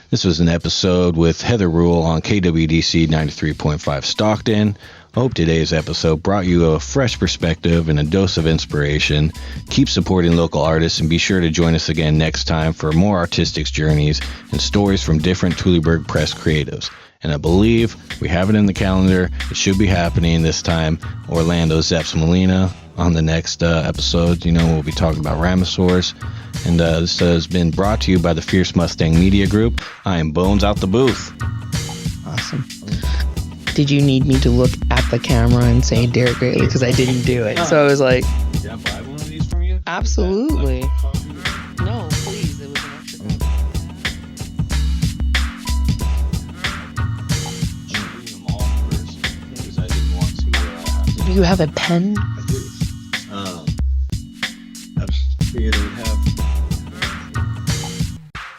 This was an episode with Heather Rule on K.W.D.C 93.5 Stockton. I hope today's episode brought you a fresh perspective and a dose of inspiration. Keep supporting local artists and be sure to join us again next time for more artistic journeys and stories from different Tuleburg Press creatives. And I believe we have it in the calendar. It should be happening this time. Orlando Zeps Molina on the next episode. We'll be talking about Ramosaurus. And this has been brought to you by the Fierce Mustang Media Group. I am Bones out the booth. Awesome. Did you need me to look at the camera and say dare greatly? Because I didn't do it. So I was like, can I buy one of these from you? Absolutely. No, please. It was an extra. you have a pen? I do. I figured it would have